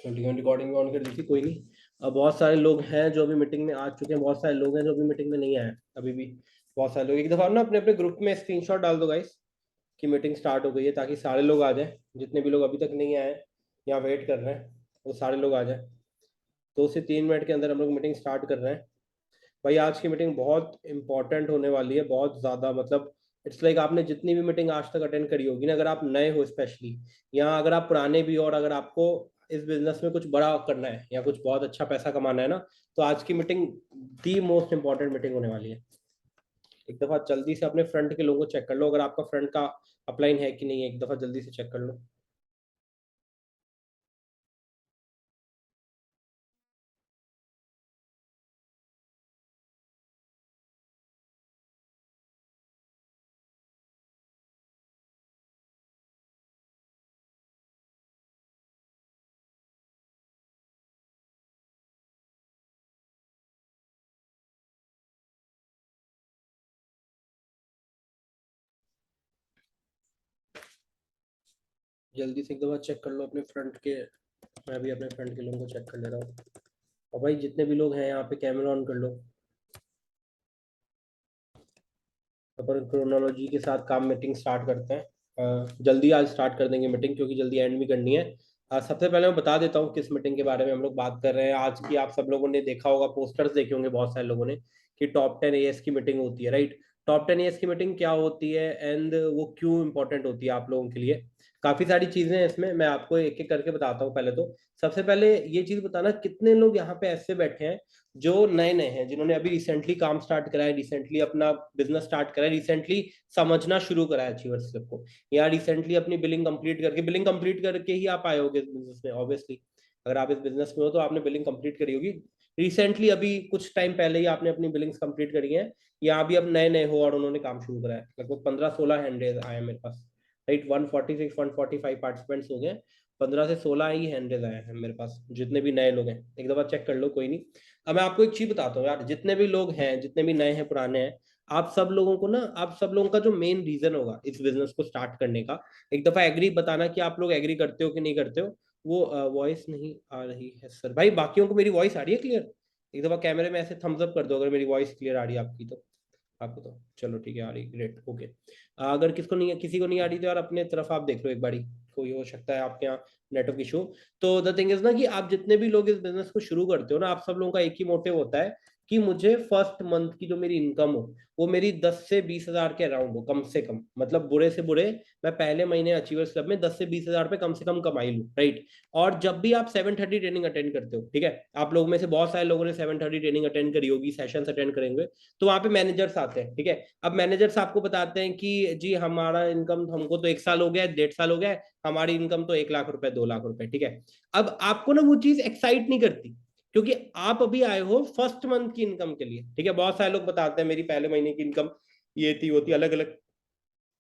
Recording on कर दी थी, कोई नहीं। अब बहुत सारे लोग हैं जो अभी मीटिंग में आ चुके हैं, बहुत सारे लोग हैं जो अभी मीटिंग में नहीं आए अभी भी। बहुत सारे लोग, एक दफा ना अपने अपने ग्रुप में स्क्रीनशॉट डाल दो गाइस कि मीटिंग स्टार्ट हो गई है, ताकि सारे लोग आ जाए। जितने भी लोग अभी तक नहीं आए या वेट कर रहे हैं वो सारे लोग आ जाए। 2 से 3 मिनट के अंदर हम लोग मीटिंग स्टार्ट कर रहे हैं। भाई आज की मीटिंग बहुत इंपॉर्टेंट होने वाली है, बहुत ज़्यादा। मतलब इट्स लाइक आपने जितनी भी मीटिंग आज तक अटेंड करी होगी ना, अगर आप नए हो स्पेशली, या अगर आप पुराने भी हो, और अगर आपको इस बिजनेस में कुछ बड़ा करना है या कुछ बहुत अच्छा पैसा कमाना है ना, तो आज की meeting the most important meeting होने वाली है। एक दफ़ा जल्दी से अपने फ्रंट के लोगों को चेक कर लो, अगर आपका फ्रंट का अपलाइन है कि नहीं है, एक दफ़ा जल्दी से चेक कर लो। जल्दी से एक दफ़ा चेक कर लो अपने फ्रंट के। मैं भी अपने फ्रंट के लोगों को चेक कर ले रहा हूँ। और भाई जितने भी लोग हैं यहाँ पे कैमरा ऑन कर लो। अपन क्रोनोलॉजी के साथ काम मीटिंग स्टार्ट करते हैं। जल्दी आज स्टार्ट कर देंगे मीटिंग, क्योंकि जल्दी एंड भी करनी है। सबसे पहले मैं बता देता हूँ किस मीटिंग के बारे में हम लोग बात कर रहे हैं आज की। आप सब लोगों ने देखा होगा, पोस्टर्स देखे होंगे बहुत सारे लोगों ने, कि टॉप 10 AS की मीटिंग होती है, राइट। टॉप 10 AS की मीटिंग क्या होती है एंड वो क्यों इंपॉर्टेंट होती है आप लोगों के लिए। काफी सारी चीजें हैं इसमें, मैं आपको एक एक करके बताता हूँ। पहले तो सबसे पहले ये चीज बताना, कितने लोग यहाँ पे ऐसे बैठे हैं जो नए नए हैं, जिन्होंने अभी रिसेंटली काम स्टार्ट करा है, रिसेंटली अपना बिजनेस स्टार्ट करा है, रिसेंटली समझना शुरू करा है अचीवर स्लिप को, या रिसेंटली अपनी बिलिंग कंप्लीट करके ही आप आए होगे इस बिजनेस में ऑब्वियसली। अगर आप इस बिजनेस में हो तो आपने बिलिंग कंप्लीट करी होगी रिसेंटली, अभी कुछ टाइम पहले ही आपने अपनी बिलिंग्स कंप्लीट करी है, या अभी अब नए नए हो और उन्होंने काम शुरू करा है। लगभग 15-16 हैंड आए मेरे पास, राइट। 146-145 पार्टिसिपेंट्स हो गए, 15 से 16 ही हैंड आए हैं मेरे पास, जितने भी नए लोग हैं एक दफा चेक कर लो, कोई नहीं। अब मैं आपको एक चीज बताता हूँ यार, जितने भी लोग हैं, जितने भी नए हैं पुराने हैं, आप सब लोगों को ना, आप सब लोगों का जो मेन रीजन होगा इस बिजनेस को स्टार्ट करने का, एक दफा एग्री बताना कि आप लोग एग्री करते हो कि नहीं करते हो। वो वॉइस नहीं आ रही है सर भाई, बाकियों को मेरी वॉइस आ रही है क्लियर? एक दफा कैमरे में ऐसे थम्स अप कर दो अगर मेरी वॉइस क्लियर आ रही है आपकी तो। आपको तो चलो ठीक है, आ रही, ग्रेट, ओके। अगर किसको नहीं, किसी को नहीं आ रही तो यार अपने तरफ आप देख लो एक बारी, कोई हो सकता है आपके यहाँ नेटवर्क इशू। तो द थिंग इज ना, कि आप जितने भी लोग इस बिजनेस को शुरू करते हो ना, आप सब लोगों का एक ही मोटिव होता है कि मुझे फर्स्ट मंथ की जो मेरी इनकम हो, वो मेरी 10 से 20 हजार के अराउंड हो कम से कम। मतलब बुरे से बुरे, मैं पहले महीने अचीवर्स क्लब में 10 से 20 हजार रुपये कम से कम कमाई लूँ, राइट। और जब भी आप 7:30 ट्रेनिंग अटेंड करते हो, ठीक है, आप लोगों में से बहुत सारे लोगों ने 7:30 ट्रेनिंग अटेंड करी होगी, सेशन अटेंड करेंगे, तो वहां पे मैनेजर्स आते हैं, ठीक है। अब मैनेजर्स आपको बताते हैं कि जी हमारा इनकम, हमको तो 1 साल हो गया है, 1.5 साल हो गया है, हमारी इनकम तो 1 लाख रुपए, 2 लाख रुपए, ठीक है। अब आपको ना वो चीज एक्साइट नहीं करती, क्योंकि आप अभी आए हो फर्स्ट मंथ की इनकम के लिए, ठीक है। बहुत सारे लोग बताते हैं मेरी पहले महीने की इनकम ये थी, वो थी, अलग अलग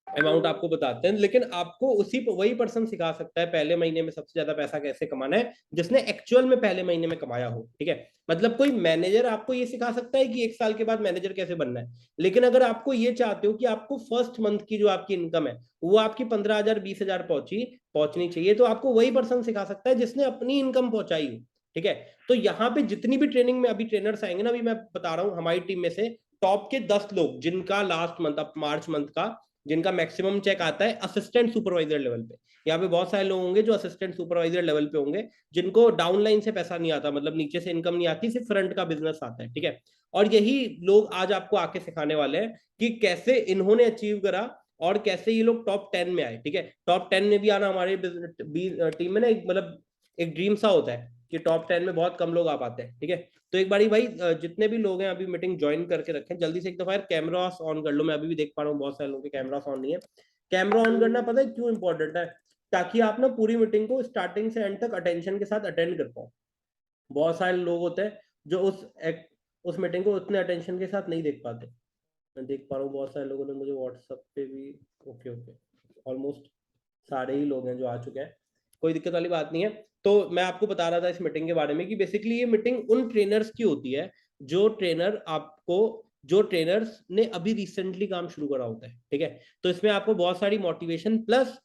अमाउंट आपको बताते हैं, लेकिन आपको उसी वही पर्सन सिखा सकता है पहले महीने में सबसे ज्यादा पैसा कैसे कमाना है, जिसने एक्चुअल में पहले महीने में कमाया हो, ठीक है। मतलब कोई मैनेजर आपको ये सिखा सकता है कि 1 साल के बाद मैनेजर कैसे बनना है, लेकिन अगर आपको ये चाहते हो कि आपको फर्स्ट मंथ की जो आपकी इनकम है वो आपकी 15,000 20,000 पहुंचनी चाहिए, तो आपको वही पर्सन सिखा सकता है जिसने अपनी इनकम पहुंचाई हो, ठीक है। तो यहाँ पे जितनी भी ट्रेनिंग में अभी ट्रेनर्स आएंगे ना, अभी मैं बता रहा हूँ हमारी टीम में से टॉप के 10 लोग, जिनका लास्ट मंथ, अब मार्च मंथ का, जिनका मैक्सिमम चेक आता है असिस्टेंट सुपरवाइजर लेवल पे। यहाँ पे बहुत सारे लोग होंगे जो असिस्टेंट सुपरवाइजर लेवल पे होंगे, जिनको डाउन लाइन से पैसा नहीं आता, मतलब नीचे से इनकम नहीं आती, सिर्फ फ्रंट का बिजनेस आता है, ठीक है। और यही लोग आज आपको आके सिखाने वाले हैं कि कैसे इन्होंने अचीव करा और कैसे ये लोग टॉप 10 में आए, ठीक है। टॉप 10 में भी आना हमारे टीम में ना एक, मतलब एक ड्रीम सा होता है कि टॉप 10 में बहुत कम लोग आ पाते हैं, ठीक है। तो एक बारी भाई जितने भी लोग हैं अभी मीटिंग ज्वाइन करके रखें, जल्दी से एक दफा यार कैमरा ऑन कर लो। मैं अभी भी देख पा रहा हूँ बहुत सारे लोगों के कैमरा ऑन नहीं है। कैमरा ऑन करना पता है क्यों इंपॉर्टेंट है? ताकि आप ना पूरी मीटिंग को स्टार्टिंग से एंड तक अटेंशन के साथ अटेंड कर पाओ। बहुत सारे लोग होते हैं जो उस मीटिंग को उतने अटेंशन के साथ नहीं देख पाते। मैं देख पा रहा हूँ बहुत सारे लोगों ने मुझे व्हाट्सएप पे भी, ओके ओके, ऑलमोस्ट सारे ही लोग हैं जो आ चुके हैं, कोई दिक्कत वाली बात नहीं है। तो मैं आपको बता रहा था इस मीटिंग के बारे में कि बेसिकली ये मीटिंग उन ट्रेनर्स की होती है जो ट्रेनर्स ने अभी रिसेंटली काम शुरू करा होता है, ठीक है। तो इसमें आपको बहुत सारी मोटिवेशन प्लस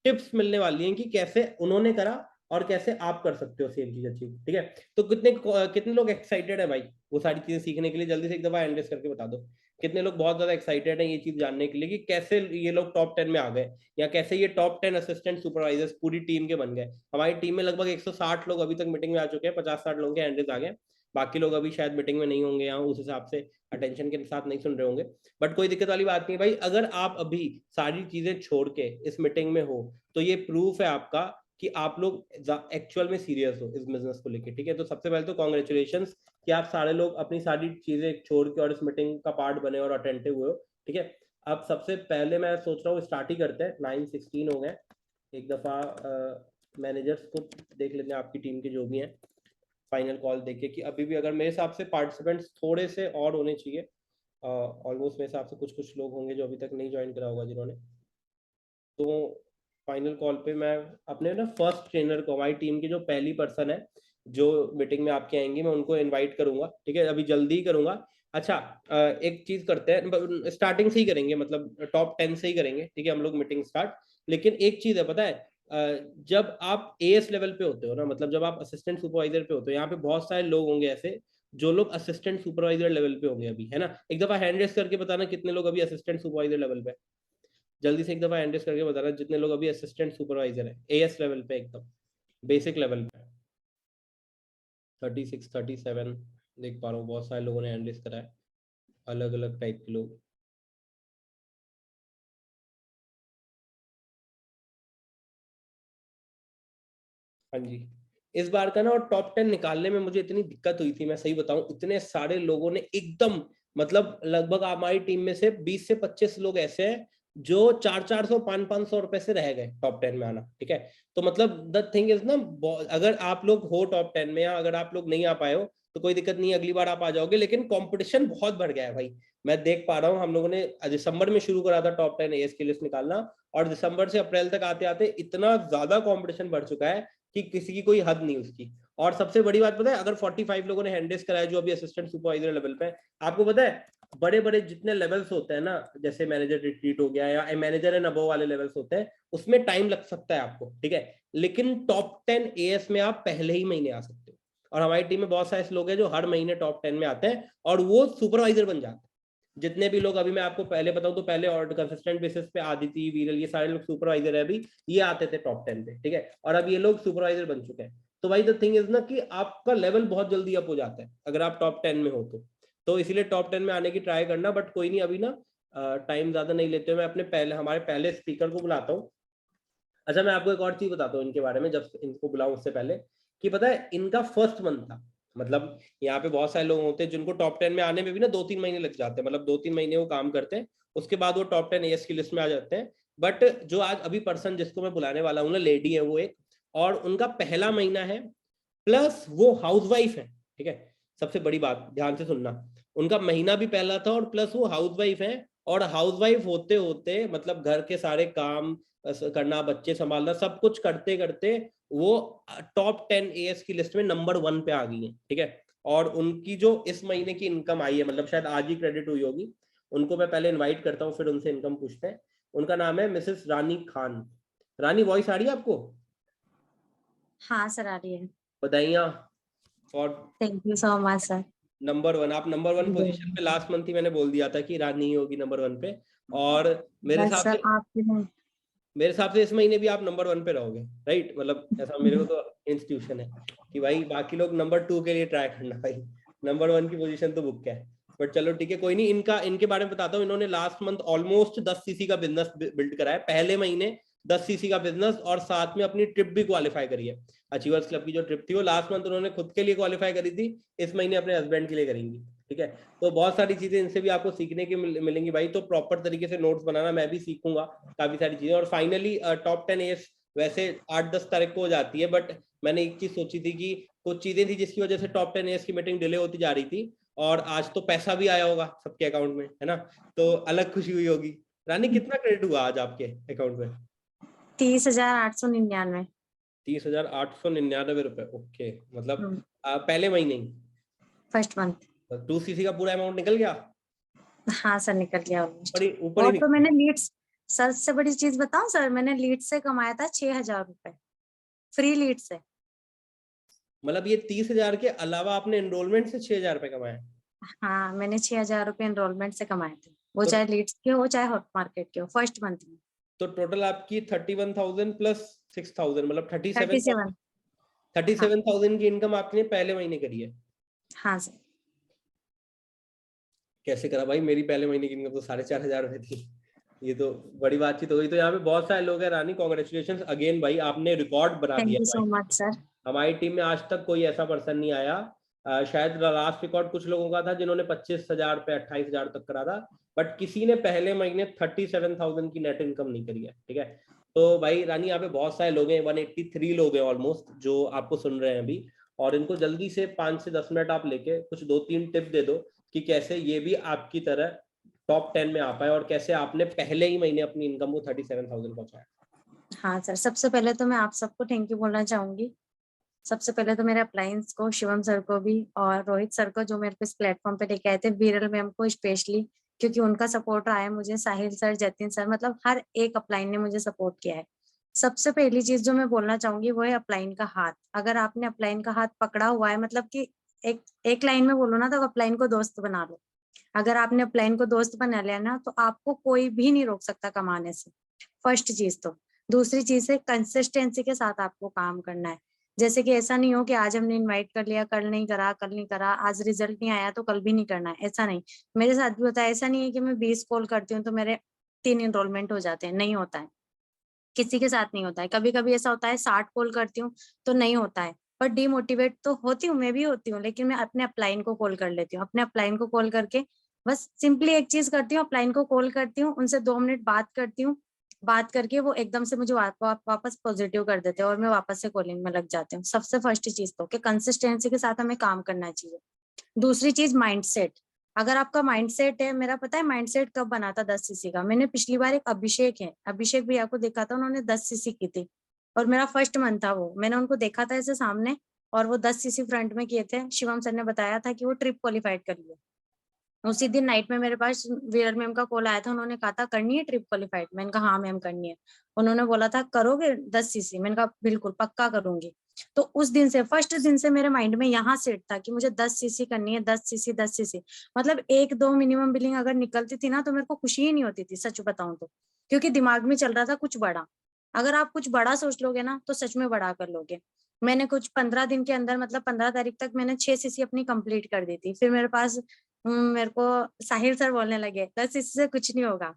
टिप्स मिलने वाली हैं कि कैसे उन्होंने करा और कैसे आप कर सकते हो सेम चीज अचीव। ठीक है, तो कितने कितने लोग एक्साइटेड है भाई वो सारी चीजें सीखने के लिए? जल्दी से एक दफा एंड करके बता दो कितने लोग बहुत ज्यादा एक्साइटेड हैं ये चीज जानने के लिए कि कैसे ये लोग टॉप 10 में आ गए, या कैसे ये टॉप 10 असिस्टेंट सुपरवाइजर्स पूरी टीम के बन गए। हमारी टीम में लगभग 160 लोग अभी तक मीटिंग में आ चुके हैं, 50-60 लोगों के हैंडल्स आ गए, बाकी लोग अभी शायद मीटिंग में नहीं होंगे यहाँ, उस हिसाब से अटेंशन के साथ नहीं सुन रहे होंगे। बट कोई दिक्कत वाली बात नहीं भाई, अगर आप अभी सारी चीजें छोड़ के इस मीटिंग में हो तो ये प्रूफ है आपका कि आप लोग एक्चुअल में सीरियस हो इस बिजनेस को लेके। ठीक है, तो सबसे पहले तो कॉन्ग्रेचुलेशन कि आप सारे लोग अपनी सारी चीजें छोड़ के और इस मीटिंग का पार्ट बने और अटेंटिव हुए हो। ठीक है, अब सबसे पहले मैं सोच रहा हूँ स्टार्ट ही करते हैं, 9:16 हो गए। एक दफा मैनेजर्स को देख लेते हैं आपकी टीम के जो भी हैं, फाइनल कॉल देके कि अभी भी अगर मेरे हिसाब से पार्टिसिपेंट्स थोड़े से और होने चाहिए, ऑलमोस्ट मेरे हिसाब से कुछ कुछ लोग होंगे जो अभी तक नहीं ज्वाइन करा होगा जिन्होंने। तो फाइनल कॉल पे मैं अपने ना फर्स्ट ट्रेनर को, हमारी टीम की जो पहली पर्सन है जो मीटिंग में आपके आएंगी, मैं उनको इनवाइट करूंगा। ठीक है, अभी जल्दी ही करूंगा। अच्छा, एक चीज करते हैं, स्टार्टिंग से ही करेंगे, मतलब टॉप 10 से ही करेंगे। ठीक है, हम लोग मीटिंग स्टार्ट। लेकिन एक चीज है पता है, जब आप एएस लेवल पे होते हो ना, मतलब जब आप असिस्टेंट सुपरवाइजर पे होते हो, यहाँ पे बहुत सारे लोग होंगे ऐसे जो लोग असिस्टेंट सुपरवाइजर लेवल पे होंगे अभी, है ना? एक दफा हैंड रेस करके बताना कितने लोग अभी असिस्टेंट सुपरवाइजर लेवल पे। जल्दी से एक दफा हैंड रेस करके बताना जितने लोग अभी असिस्टेंट सुपरवाइजर है एएस लेवल पे, एकदम बेसिक लेवल पे। 36 37 देख पा रहा हूँ, बहुत सारे लोगों ने हैंड रेस करा है, अलग अलग टाइप के लोग। हाँ जी, इस बार का ना और टॉप 10 निकालने में मुझे इतनी दिक्कत हुई थी, मैं सही बताऊं, इतने सारे लोगों ने एकदम, मतलब लगभग हमारी टीम में से 20 से 25 लोग ऐसे हैं जो 400-400 500-500 रुपए से रह गए टॉप 10 में आना। ठीक है, तो मतलब द थिंग इज ना, अगर आप लोग हो टॉप 10 में या अगर आप लोग नहीं आ पाए हो तो कोई दिक्कत नहीं, अगली बार आप आ जाओगे। लेकिन कंपटीशन बहुत बढ़ गया है भाई, मैं देख पा रहा हूँ। हम लोगों ने दिसंबर में शुरू करा था टॉप 10 एएस की लिस्ट निकालना, और दिसंबर से अप्रैल तक आते आते इतना ज्यादा कंपटीशन बढ़ चुका है कि किसी की कोई हद नहीं उसकी। और सबसे बड़ी बात पता है, अगर 45 लोगों ने हैंड कराया जो अभी असिस्टेंट सुपरवाइजर लेवल पे, आपको पता है बड़े बड़े जितने लेवल्स होते हैं ना, जैसे मैनेजर रिट्रीट हो गया या मैनेजर एंड अबव वाले लेवल्स होते हैं, उसमें टाइम लग सकता है आपको। ठीक है, लेकिन टॉप 10 एएस में आप पहले ही महीने आ सकते हो। और हमारी टीम में बहुत सारे लोग हैं जो हर महीने टॉप 10 में आते हैं और वो सुपरवाइजर बन जाते हैं। जितने भी लोग, अभी मैं आपको पहले बताऊं तो पहले और कंसिस्टेंट बेसिस पे आदिति वीरल ये सारे लोग सुपरवाइजर है अभी, ये आते थे टॉप 10 पे। ठीक है, और अब ये लोग सुपरवाइजर बन चुके हैं। तो भाई द थिंग इज ना कि आपका लेवल बहुत जल्दी अप हो जाता है अगर आप टॉप 10 में हो तो इसीलिए टॉप 10 में आने की ट्राई करना। बट कोई नहीं, अभी ना टाइम ज्यादा नहीं लेते हुए मैं अपने पहले हमारे पहले स्पीकर को बुलाता हूँ। अच्छा, मैं आपको एक और चीज बताता हूँ इनके बारे में, जब इनको बुलाऊं उससे पहले, कि पता है इनका फर्स्ट मंथ था, मतलब यहाँ पे बहुत सारे लोग होते हैं जिनको टॉप 10 में आने में भी ना 2-3 महीने लग जाते हैं, मतलब 2-3 महीने वो काम करते हैं, उसके बाद वो टॉप 10 एएस की लिस्ट में आ जाते हैं। बट जो आज अभी पर्सन जिसको मैं बुलाने वाला हूँ ना, लेडी है वो एक, और उनका पहला महीना है, प्लस वो हाउसवाइफ है। ठीक है, सबसे बड़ी बात ध्यान से सुनना, उनका महीना भी पहला था और प्लस वो हाउसवाइफ है। और हाउसवाइफ होते होते मतलब घर के सारे काम करना, बच्चे संभालना, सब कुछ करते करते वो टॉप 10 एएस की लिस्ट में नंबर 1 पे आ गई है। ठीक है, और उनकी जो इस महीने की इनकम आई है, मतलब शायद आज ही क्रेडिट हुई होगी, उनको मैं पहले इनवाइट करता हूँ फिर उनसे इनकम पूछते हैं। उनका नाम है मिसेस रानी खान। रानी, वॉइस आ रही है आपको? हाँ सर, आ रही है। बधाइयाँ for thank you so much sir. Number 1। आप नंबर 1 पोजीशन पे, लास्ट मंथ ही मैंने बोल दिया था कि रानी ही होगी नंबर 1 पे। और मेरे बस हिसाब सर से आपके लिए। मेरे हिसाब से इस महीने भी आप नंबर 1 पे रहोगे, राइट? मतलब ऐसा मेरे को तो इंस्टीट्यूशन है कि भाई बाकी लोग नंबर 2 के लिए ट्राई करना, भाई नंबर 1 की पोजीशन तो बुक है। बट चलो ठीक है, कोई नहीं। इनके बारे में बताता हूँ। इन्होंने लास्ट मंथ ऑलमोस्ट 10 सीसी का बिजनेस बिल्ड करा है, पहले महीने 10 सीसी का बिजनेस, और साथ में अपनी ट्रिप भी क्वालिफाई करी है। अचीवर्स क्लब की जो ट्रिप थी वो लास्ट मंथ उन्होंने खुद के लिए क्वालिफाई करी थी, इस महीने अपने हस्बैंड के लिए करेंगी। ठीक है, तो बहुत सारी चीजें इनसे भी आपको सीखने की मिलेंगी भाई, तो प्रॉपर तरीके से नोट्स बनाना मैं भी सीखूंगा काफी सारी चीजें। और फाइनली टॉप 10 एस वैसे 8-10 तारीख को हो जाती है, बट मैंने एक चीज सोची थी कि कुछ चीजें थी जिसकी वजह से टॉप 10 एस की मीटिंग डिले होती जा रही थी, और आज तो पैसा भी आया होगा सबके अकाउंट में, है ना? तो अलग खुशी हुई होगी। रानी, कितना क्रेडिट हुआ आज आपके अकाउंट में? 30,899। 30,899 रुपए, ओके। मतलब पहले महीने ही फर्स्ट मंथ। 2 सीसी का पूरा अमाउंट निकल गया? हाँ सर, निकल गया ऑलमोस्ट। ऊपर ही और तो निकल मैंने गया। लीड्स सर से बड़ी चीज बताऊं सर, मैंने लीड से कमाया था 6,000 रुपए, फ्री लीड से। मतलब ये 30,000 के अलावा आपने एनरोलमेंट से 6,000 रुपए कमाए? हाँ, मैंने 6,000 रुपए एनरोलमेंट से कमाए थे, वो तो चाहे लीड्स के हो चाहे हॉट मार्केट के हो, फर्स्ट मंथ में। तो टोटल आपकी 31,000 प्लस 6,000 मतलब 37। 37,000। हाँ 37,000 की इनकम आपने पहले महीने करी है? हाँ सर। कैसे करा भाई? मेरी पहले महीने की इनकम तो 4,500 रुपए थी। ये तो बड़ी बातचीत हो गई। तो यहाँ पे बहुत सारे लोग हैं रानी, कॉन्ग्रेचुलेशन अगेन भाई, आपने रिकॉर्ड बना थैंक दिया यू भाई। So much sir. हमारी टीम में आज तक कोई ऐसा पर्सन नहीं आया। शायद लास्ट रिकॉर्ड कुछ लोगों का था जिन्होंने 25,000 पे 28,000 तक करा था, बट किसी ने पहले महीने 37,000 की नेट इनकम नहीं करी है। ठीक है, तो भाई रानी यहाँ पे बहुत सारे लोग हैं, 183 लोग हैं ऑलमोस्ट जो आपको सुन रहे हैं अभी, और इनको जल्दी से 5 से 10 मिनट आप लेके कुछ 2-3 टिप दे दो कि कैसे ये भी आपकी तरह टॉप 10 में आ पाए, और कैसे आपने पहले ही महीने अपनी इनकम को 37,000 पहुंचाया। हाँ सर, सबसे पहले तो मैं आप सबको थैंक यू बोलना चाहूंगी। सबसे पहले तो मेरे अप्लायंस को, शिवम सर को भी, और रोहित सर को जो मेरे को इस प्लेटफॉर्म पे लेके आए थे, वीरल मैम को स्पेशली, क्योंकि उनका सपोर्ट रहा है मुझे, साहिल सर, जतिन सर, मतलब हर एक अपलाइन ने मुझे सपोर्ट किया है। सबसे पहली चीज जो मैं बोलना चाहूंगी वो है अपलाइन का हाथ। अगर आपने अपलाइन का हाथ पकड़ा हुआ है, मतलब कि एक एक लाइन में बोलो ना, तो अपलाइन को दोस्त बना लो। अगर आपने अपलाइन को दोस्त बना लिया ना, तो आपको कोई भी नहीं रोक सकता कमाने से। फर्स्ट चीज तो। दूसरी चीज है कंसिस्टेंसी के साथ आपको काम करना है। जैसे कि ऐसा नहीं हो कि आज हमने इनवाइट कर लिया, कल नहीं करा, कल नहीं करा, आज रिजल्ट नहीं आया तो कल भी नहीं करना है, ऐसा नहीं। मेरे साथ भी होता है, ऐसा नहीं है कि मैं 20 कॉल करती हूँ तो मेरे 3 इनरोलमेंट हो जाते हैं, नहीं होता है। किसी के साथ नहीं होता है। कभी कभी ऐसा होता है 60 कॉल करती हूँ तो नहीं होता है। पर डीमोटिवेट तो होती हूँ, मैं भी होती हूँ, लेकिन मैं अपने अपलाइन को कॉल कर लेती हूँ। अपने अपलाइन को कॉल करके बस सिंपली एक चीज करती हूँ, अपलाइन को कॉल करती हूँ, उनसे 2 मिनट बात करती हूँ। बात करके वो एकदम से मुझे वापस पॉजिटिव कर देते हैं और मैं वापस से कॉलिंग में लग जाती हूँ। सबसे फर्स्ट चीज तो कि कंसिस्टेंसी के साथ हमें काम करना चाहिए। दूसरी चीज माइंडसेट। अगर आपका माइंडसेट है, मेरा पता है माइंडसेट कब बना था 10 सीसी का। मैंने पिछली बार एक अभिषेक है, अभिषेक भैया को देखा था, उन्होंने 10 सीसी की थी और मेरा फर्स्ट मंथ था वो। मैंने उनको देखा था ऐसे सामने और वो 10 सीसी फ्रंट में किए थे। शिवम सर ने बताया था कि वो ट्रिप क्वालिफाइड कर लिया। उसी दिन नाइट में मेरे पास वीरल मैम का कॉल आया था, उन्होंने कहा था करनी है ट्रिप क्वालिफाइड। मैंने कहा हाँ मैम करनी है। उन्होंने बोला था करोगे 10 सीसी? मैंने कहा बिल्कुल पक्का करूंगी। तो उस दिन से, फर्स्ट दिन से मेरे माइंड में यहाँ सेट था कि मुझे 10 सीसी करनी है, 10 सीसी 10 सीसी। मतलब 1-2 मिनिमम बिलिंग अगर निकलती थी ना तो मेरे को खुशी ही नहीं होती थी, सच बताऊं तो। क्योंकि दिमाग में चल रहा था कुछ बड़ा। अगर आप कुछ बड़ा सोच लोगे ना तो सच में बड़ा कर लोगे। मैंने कुछ 15 दिन के अंदर, मतलब 15 तारीख तक मैंने 6 सीसी अपनी कंप्लीट कर दी थी। फिर मेरे पास मेरे को साहिल सर बोलने लगे 10 सीसी से कुछ नहीं होगा।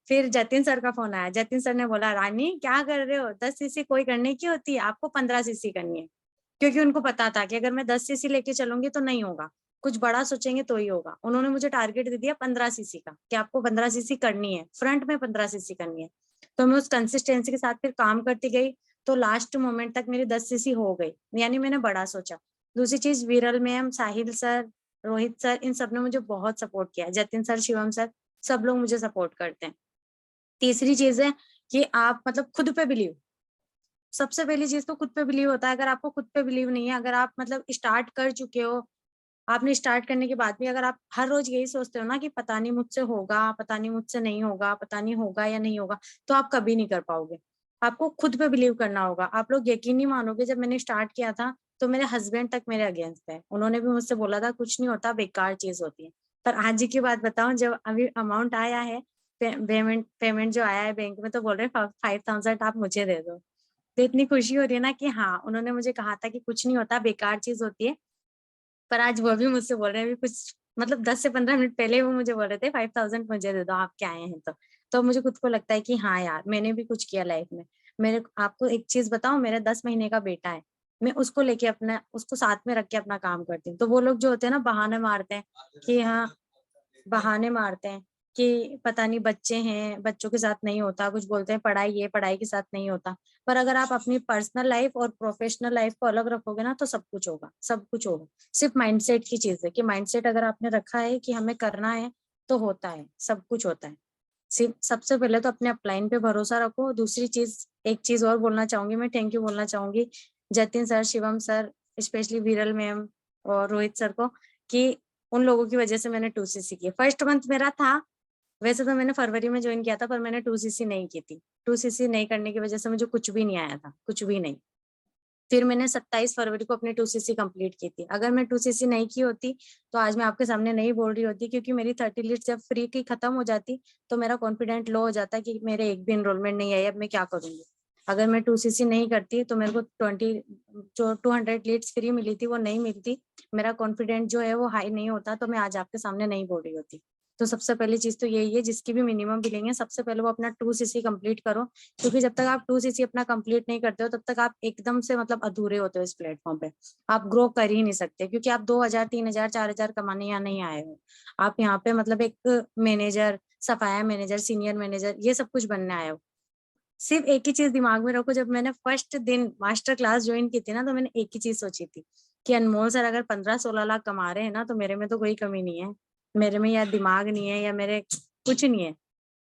फिर जतिन सर का फोन आया, जतिन सर ने बोला रानी क्या कर रहे हो, 10 सीसी कोई करने की होती है, आपको 15 सीसी करनी है। क्योंकि उनको पता था कि अगर मैं 10 सीसी लेके चलूंगी तो नहीं होगा, कुछ बड़ा सोचेंगे तो ही होगा। उन्होंने मुझे टारगेट दे दिया 15 सीसी का, कि आपको 15 सीसी करनी है, फ्रंट में 15 सीसी करनी है। तो मैं उस कंसिस्टेंसी के साथ फिर काम करती गई, तो लास्ट मोमेंट तक मेरी 10 सीसी हो गई, यानी मैंने बड़ा सोचा। दूसरी चीज, विरल मैम, साहिल सर, रोहित सर, इन सब ने मुझे बहुत सपोर्ट किया, जतिन सर, शिवम सर, सब लोग मुझे सपोर्ट करते हैं। तीसरी चीज है कि आप मतलब खुद पे बिलीव। सबसे पहली चीज तो खुद पे बिलीव होता है। अगर आपको खुद पे बिलीव नहीं है, अगर आप मतलब स्टार्ट कर चुके हो, आपने स्टार्ट करने के बाद भी अगर आप हर रोज यही सोचते हो ना कि पता नहीं मुझसे होगा, पता नहीं मुझसे नहीं होगा, पता नहीं होगा या नहीं होगा, तो आप कभी नहीं कर पाओगे। आपको खुद पे बिलीव करना होगा। आप लोग यकीन नहीं मानोगे, जब मैंने स्टार्ट किया था तो मेरे हस्बैंड तक मेरे अगेंस्ट है। उन्होंने भी मुझसे बोला था कुछ नहीं होता, बेकार चीज होती है। पर आज की बात बताऊं, जब अभी अमाउंट आया है, पेमेंट पेमेंट जो आया है बैंक में, तो बोल रहे 5,000 आप मुझे दे दो। तो इतनी खुशी हो रही है ना कि हाँ, उन्होंने मुझे कहा था कि कुछ नहीं होता, बेकार चीज होती है। पर आज वो भी मुझसे बोल रहे हैं, अभी कुछ मतलब 10 से 15 मिनट पहले वो मुझे बोल रहे थे 5,000 मुझे दे दो, आप क्या आए हैं तो मुझे खुद को लगता है कि हाँ यार, मैंने भी कुछ किया लाइफ में। मेरे आपको एक चीज बताऊं, मेरा 10 महीने का बेटा है, मैं उसको लेके अपना, उसको साथ में रख के अपना काम करती हूँ। तो वो लोग जो होते हैं ना, बहाने मारते हैं कि हाँ, बहाने मारते हैं कि पता नहीं बच्चे हैं, बच्चों के साथ नहीं होता, कुछ बोलते हैं पढ़ाई ये पढ़ाई के साथ नहीं होता। पर अगर आप अपनी पर्सनल लाइफ और प्रोफेशनल लाइफ को अलग रखोगे ना, तो सब कुछ होगा, सब कुछ होगा। सिर्फ माइंडसेट की चीज है कि माइंडसेट अगर आपने रखा है कि हमें करना है, तो होता है, सब कुछ होता है। सिर्फ सबसे पहले तो अपने अपलाइन पे भरोसा रखो। दूसरी चीज, एक चीज और बोलना चाहूंगी, मैं थैंक यू बोलना चाहूंगी Jatin sir, Shivam sir, specially विरल मैम और रोहित सर को, कि उन लोगों की वजह से मैंने 2 सीसी की। फर्स्ट मंथ मेरा था वैसे तो मैंने फरवरी में ज्वाइन किया था, पर मैंने 2cc नहीं की थी। 2cc नहीं करने की वजह से मुझे कुछ भी नहीं आया था, कुछ भी नहीं। फिर मैंने 27 फरवरी को अपनी 2cc कंप्लीट की थी। अगर मैं 2cc नहीं की होती तो आज मैं आपके सामने नहीं बोल रही होती, क्योंकि मेरी 30 लीड्स जब फ्री की खत्म हो जाती तो मेरा कॉन्फिडेंट लो हो जाता कि मेरे एक भी एनरोलमेंट नहीं आई, अब मैं क्या करूंगी। अगर मैं 2cc नहीं करती तो मेरे को 20 जो 200 लीड्स फ्री मिली थी वो नहीं मिलती, मेरा कॉन्फिडेंट जो है वो हाई नहीं होता, तो मैं आज आपके सामने नहीं बोल रही होती। तो सबसे पहली चीज तो यही है, जिसकी भी मिनिमम बिलिंग है सबसे पहले वो अपना 2cc कंप्लीट करो, क्योंकि जब तक आप 2cc अपना कंप्लीट नहीं करते हो तब तक आप एकदम से मतलब अधूरे होते हो इस प्लेटफॉर्म पे। आप ग्रो कर ही नहीं सकते, क्योंकि आप 2000 3000 4000 कमाने यहाँ नहीं आए हो। आप यहाँ पे मतलब एक मैनेजर, सफाया मैनेजर, सीनियर मैनेजर, ये सब कुछ बनने आए हो। सिर्फ एक ही चीज दिमाग में रखो, जब मैंने फर्स्ट दिन मास्टर क्लास ज्वाइन की थी ना, तो मैंने एक ही चीज सोची थी कि अनमोल सर अगर 15-16 लाख कमा रहे हैं ना, तो मेरे में तो कोई कमी नहीं है। मेरे में या दिमाग नहीं है या मेरे कुछ नहीं है।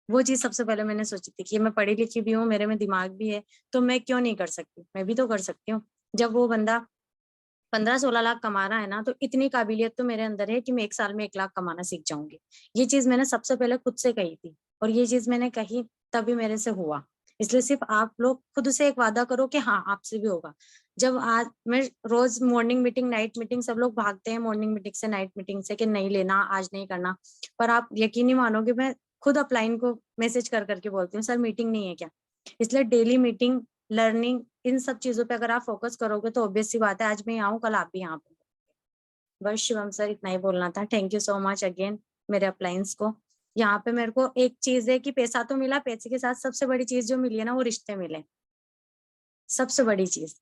वो चीज सबसे पहले मैंने सोची थी कि मैं पढ़ी लिखी भी हूँ, मेरे में दिमाग भी है, तो मैं क्यों नहीं कर सकती, मैं भी तो कर सकती हूँ। जब वो बंदा 15-16 लाख कमा रहा है ना, तो इतनी काबिलियत तो मेरे अंदर है कि मैं 1 साल में 1 लाख कमाना सीख जाऊंगी। ये चीज मैंने सबसे पहले खुद से कही थी, और ये चीज मैंने कही तभी मेरे से हुआ। इसलिए सिर्फ आप लोग खुद से एक वादा करो कि हाँ आपसे भी होगा। जब आज मैं रोज मॉर्निंग मीटिंग नाइट मीटिंग, सब लोग भागते हैं मॉर्निंग मीटिंग से नाइट मीटिंग से कि नहीं लेना आज नहीं करना, पर आप यकीन नहीं मानोगे, मैं खुद अपलाइन को मैसेज कर करके बोलती हूँ, सर मीटिंग नहीं है क्या। इसलिए डेली मीटिंग, लर्निंग, इन सब चीजों पे अगर आप फोकस करोगे तो ऑब्वियस सी बात है आज मैं यहाँ हूँ, कल आप भी यहाँ पे। बस शिवम सर इतना ही बोलना था। Thank you so much again मेरे अप्लायंस को। यहाँ पे मेरे को एक चीज है कि पैसा तो मिला, पैसे के साथ सबसे बड़ी चीज जो मिली है ना वो रिश्ते मिले। सबसे बड़ी चीज,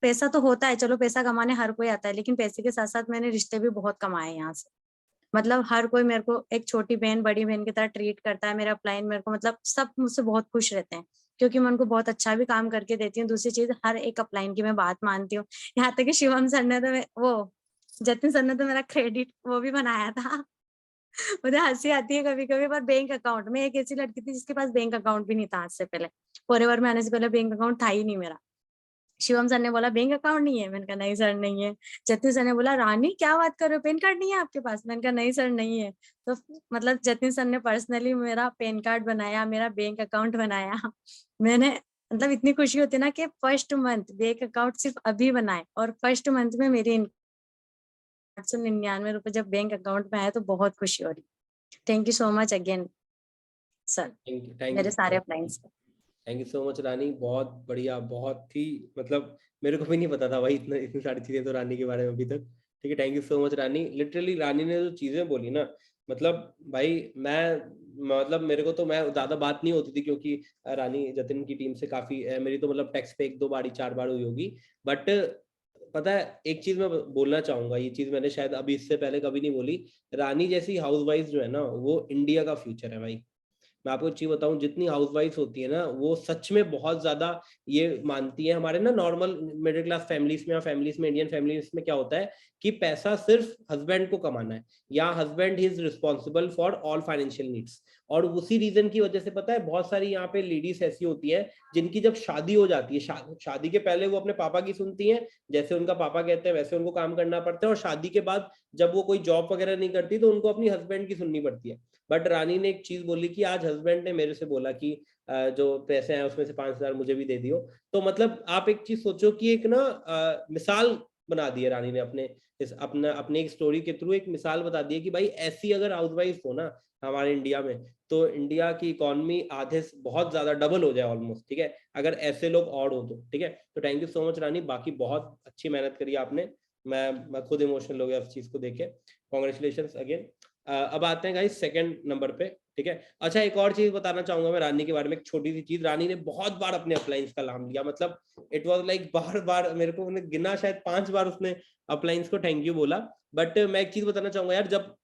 पैसा तो होता है, चलो पैसा कमाने हर कोई आता है, लेकिन पैसे के साथ साथ मैंने रिश्ते भी बहुत कमाए यहाँ से। मतलब हर कोई मेरे को एक छोटी बहन बड़ी बहन की तरह ट्रीट करता है। मेरा अपलाइन मेरे को मतलब सब मुझसे बहुत खुश रहते हैं, क्योंकि मैं उनको बहुत अच्छा भी काम करके देती हूँ। दूसरी चीज, हर एक अपलाइन की मैं बात मानती हूँ। यहाँ तक कि शिवम सर ने तो वो जतिन सर ने तो मेरा क्रेडिट वो भी बनाया था। मुझे हंसी आती है कभी कभी, पर बैंक अकाउंट में एक ऐसी लड़की थी जिसके पास बैंक अकाउंट भी नहीं था आज से पहले। फॉरएवर में आने से पहले बैंक अकाउंट था ही नहीं मेरा। शिवम सर ने बोला बैंक अकाउंट नहीं है, मैंने कहा नहीं सर नहीं है। जतिन सर ने बोला रानी क्या बात कर रहे हो, पैन कार्ड नहीं है आपके पास, मैंने कहा नहीं सर नहीं है। तो मतलब जतिन सर ने पर्सनली मेरा पैन कार्ड बनाया, मेरा बैंक अकाउंट बनाया। मैंने मतलब इतनी खुशी होती है ना कि फर्स्ट मंथ बैंक अकाउंट सिर्फ अभी बनाए, और फर्स्ट मंथ में मेरी 899 रुपए जब बैंक अकाउंट में आया तो बहुत खुशी हो रही। Thank you so much again sir, thank मेरे सारे you appliance. Thank you so much Rani, बहुत बढ़िया, बहुत ही मतलब मेरे को भी नहीं पता था भाई इतना इतनी सारी चीजें तो रानी के बारे में अभी तक। ठीक है, thank you so much Rani. Literally Rani ने जो चीजें बोली ना, मतलब भाई मैं मतलब मेरे को तो मैं ज्यादा बात नहीं होती थी, क्योंकि रानी जतिन की टीम से काफी मेरी तो मतलब टेक्स्ट पे 1-2 बार 4 बार हुई होगी। बट पता है एक चीज मैं बोलना चाहूंगा, ये चीज मैंने शायद अभी इससे पहले कभी नहीं बोली। रानी जैसी हाउसवाइफ जो है ना, वो इंडिया का फ्यूचर है भाई। मैं आपको एक चीज बताऊं, जितनी हाउसवाइफ होती है ना वो सच में बहुत ज्यादा ये मानती है। हमारे ना नॉर्मल मिडिल क्लास फैमिलीज में या फैमिलीज में, इंडियन फैमिलीज में क्या होता है कि पैसा सिर्फ हस्बैंड को कमाना है, या husband is responsible for all financial needs. और उसी रीजन की वजह से पता है बहुत सारी यहाँ पे लेडीज ऐसी होती है जिनकी जब शादी हो जाती है, शादी के पहले वो अपने पापा की सुनती हैं, जैसे उनका पापा कहते हैं वैसे उनको काम करना पड़ता है, और शादी के बाद जब वो कोई जॉब वगैरह नहीं करती तो उनको अपनी हस्बैंड की सुननी पड़ती है। बट रानी ने एक चीज बोली कि आज हस्बैंड ने मेरे से बोला कि जो पैसे हैं उसमें से 5,000 मुझे भी दे दियो। तो मतलब आप एक चीज सोचो कि एक ना मिसाल बना दी है रानी ने अपने इस अपने एक स्टोरी के थ्रू एक मिसाल बता दी है कि भाई ऐसी अगर हाउसवाइफ हो ना हमारे इंडिया में, तो इंडिया की इकोनॉमी आधे से बहुत ज्यादा डबल हो जाए ऑलमोस्ट। ठीक है, अगर ऐसे लोग और हो तो। ठीक है, तो थैंक यू सो मच रानी, बाकी बहुत अच्छी मेहनत करी आपने। मैं खुद इमोशनल हो गया उस चीज को देख के। Congratulation again. अब आते हैं गाइस सेकंड नंबर पे। ठीक है, अच्छा एक और चीज बताना चाहूंगा मैं रानी के बारे में, एक छोटी सी चीज। रानी ने बहुत बार अपने अप्लायंस का नाम लिया, मतलब इट वाज लाइक बार बार मेरे को गिना शायद 5 बार उसने अप्लायंस को थैंक यू बोला। बट मैं एक चीज बताना चाहूंगा यार, जब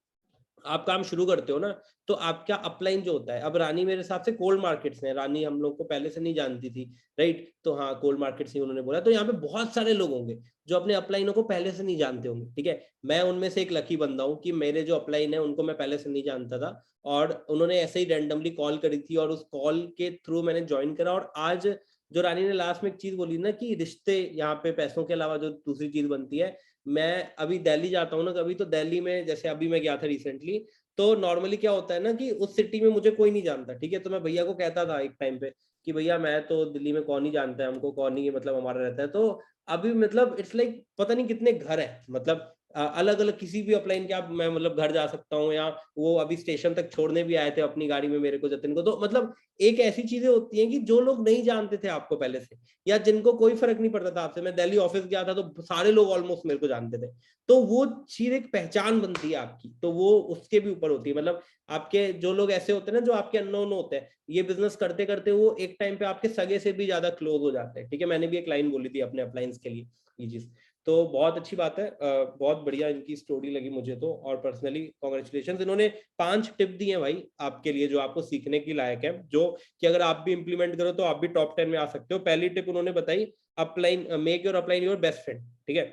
आप काम शुरू करते हो ना तो आपका अपलाइन जो होता है, अब रानी मेरे हिसाब से कोल्ड मार्केट्स है, रानी हम लोग को पहले से नहीं जानती थी, राइट। तो हाँ कोल्ड मार्केट्स ही उन्होंने बोला, तो यहाँ पे बहुत सारे लोग होंगे जो अपने अपलाइनों को पहले से नहीं जानते होंगे। ठीक है, मैं उनमें से एक लकी बंदा हूँ कि मेरे जो अपलाइन है उनको मैं पहले से नहीं जानता था, और उन्होंने ऐसे ही रैंडमली कॉल करी थी और उस कॉल के थ्रू मैंने ज्वाइन करा। और आज जो रानी ने लास्ट में एक चीज बोली ना कि रिश्ते यहाँ पे पैसों के अलावा जो दूसरी चीज बनती है, मैं अभी दिल्ली जाता हूँ ना कभी, तो दिल्ली में जैसे अभी मैं गया था रिसेंटली, तो नॉर्मली क्या होता है ना कि उस सिटी में मुझे कोई नहीं जानता, ठीक है, तो मैं भैया को कहता था एक टाइम पे कि भैया मैं तो दिल्ली में कौन ही जानता है हमको, कौन ही मतलब हमारा रहता है। तो अभी मतलब इट्स लाइक पता नहीं कितने घर है, मतलब अलग अलग किसी भी अपलाइन के आप मैं मतलब घर जा सकता हूँ, या वो अभी स्टेशन तक छोड़ने भी आए थे अपनी गाड़ी में मेरे को, जतिन को। तो मतलब एक ऐसी चीजें होती हैं कि जो लोग नहीं जानते थे आपको पहले से, या जिनको कोई फर्क नहीं पड़ता था आपसे। मैं दिल्ली ऑफिस गया था तो सारे लोग ऑलमोस्ट मेरे को जानते थे। तो वो चीज एक पहचान बनती है आपकी, तो वो उसके भी ऊपर होती है। मतलब आपके जो लोग ऐसे होते हैं ना जो आपके अननोन होते हैं, ये बिजनेस करते करते वो एक टाइम पे आपके सगे से भी ज्यादा क्लोज हो जाते हैं, ठीक है। मैंने भी एक लाइन बोली थी अपने अप्लायंस के लिए ये चीज। तो बहुत अच्छी बात है, बहुत बढ़िया इनकी स्टोरी लगी मुझे तो, और पर्सनली कॉन्ग्रेचुलेशन। इन्होंने 5 टिप दी है भाई आपके लिए जो आपको सीखने की लायक है, जो कि अगर आप भी इंप्लीमेंट करो तो आप भी टॉप 10 में आ सकते हो। पहली टिप उन्होंने बताई, upline make your upline your best friend, ठीक है।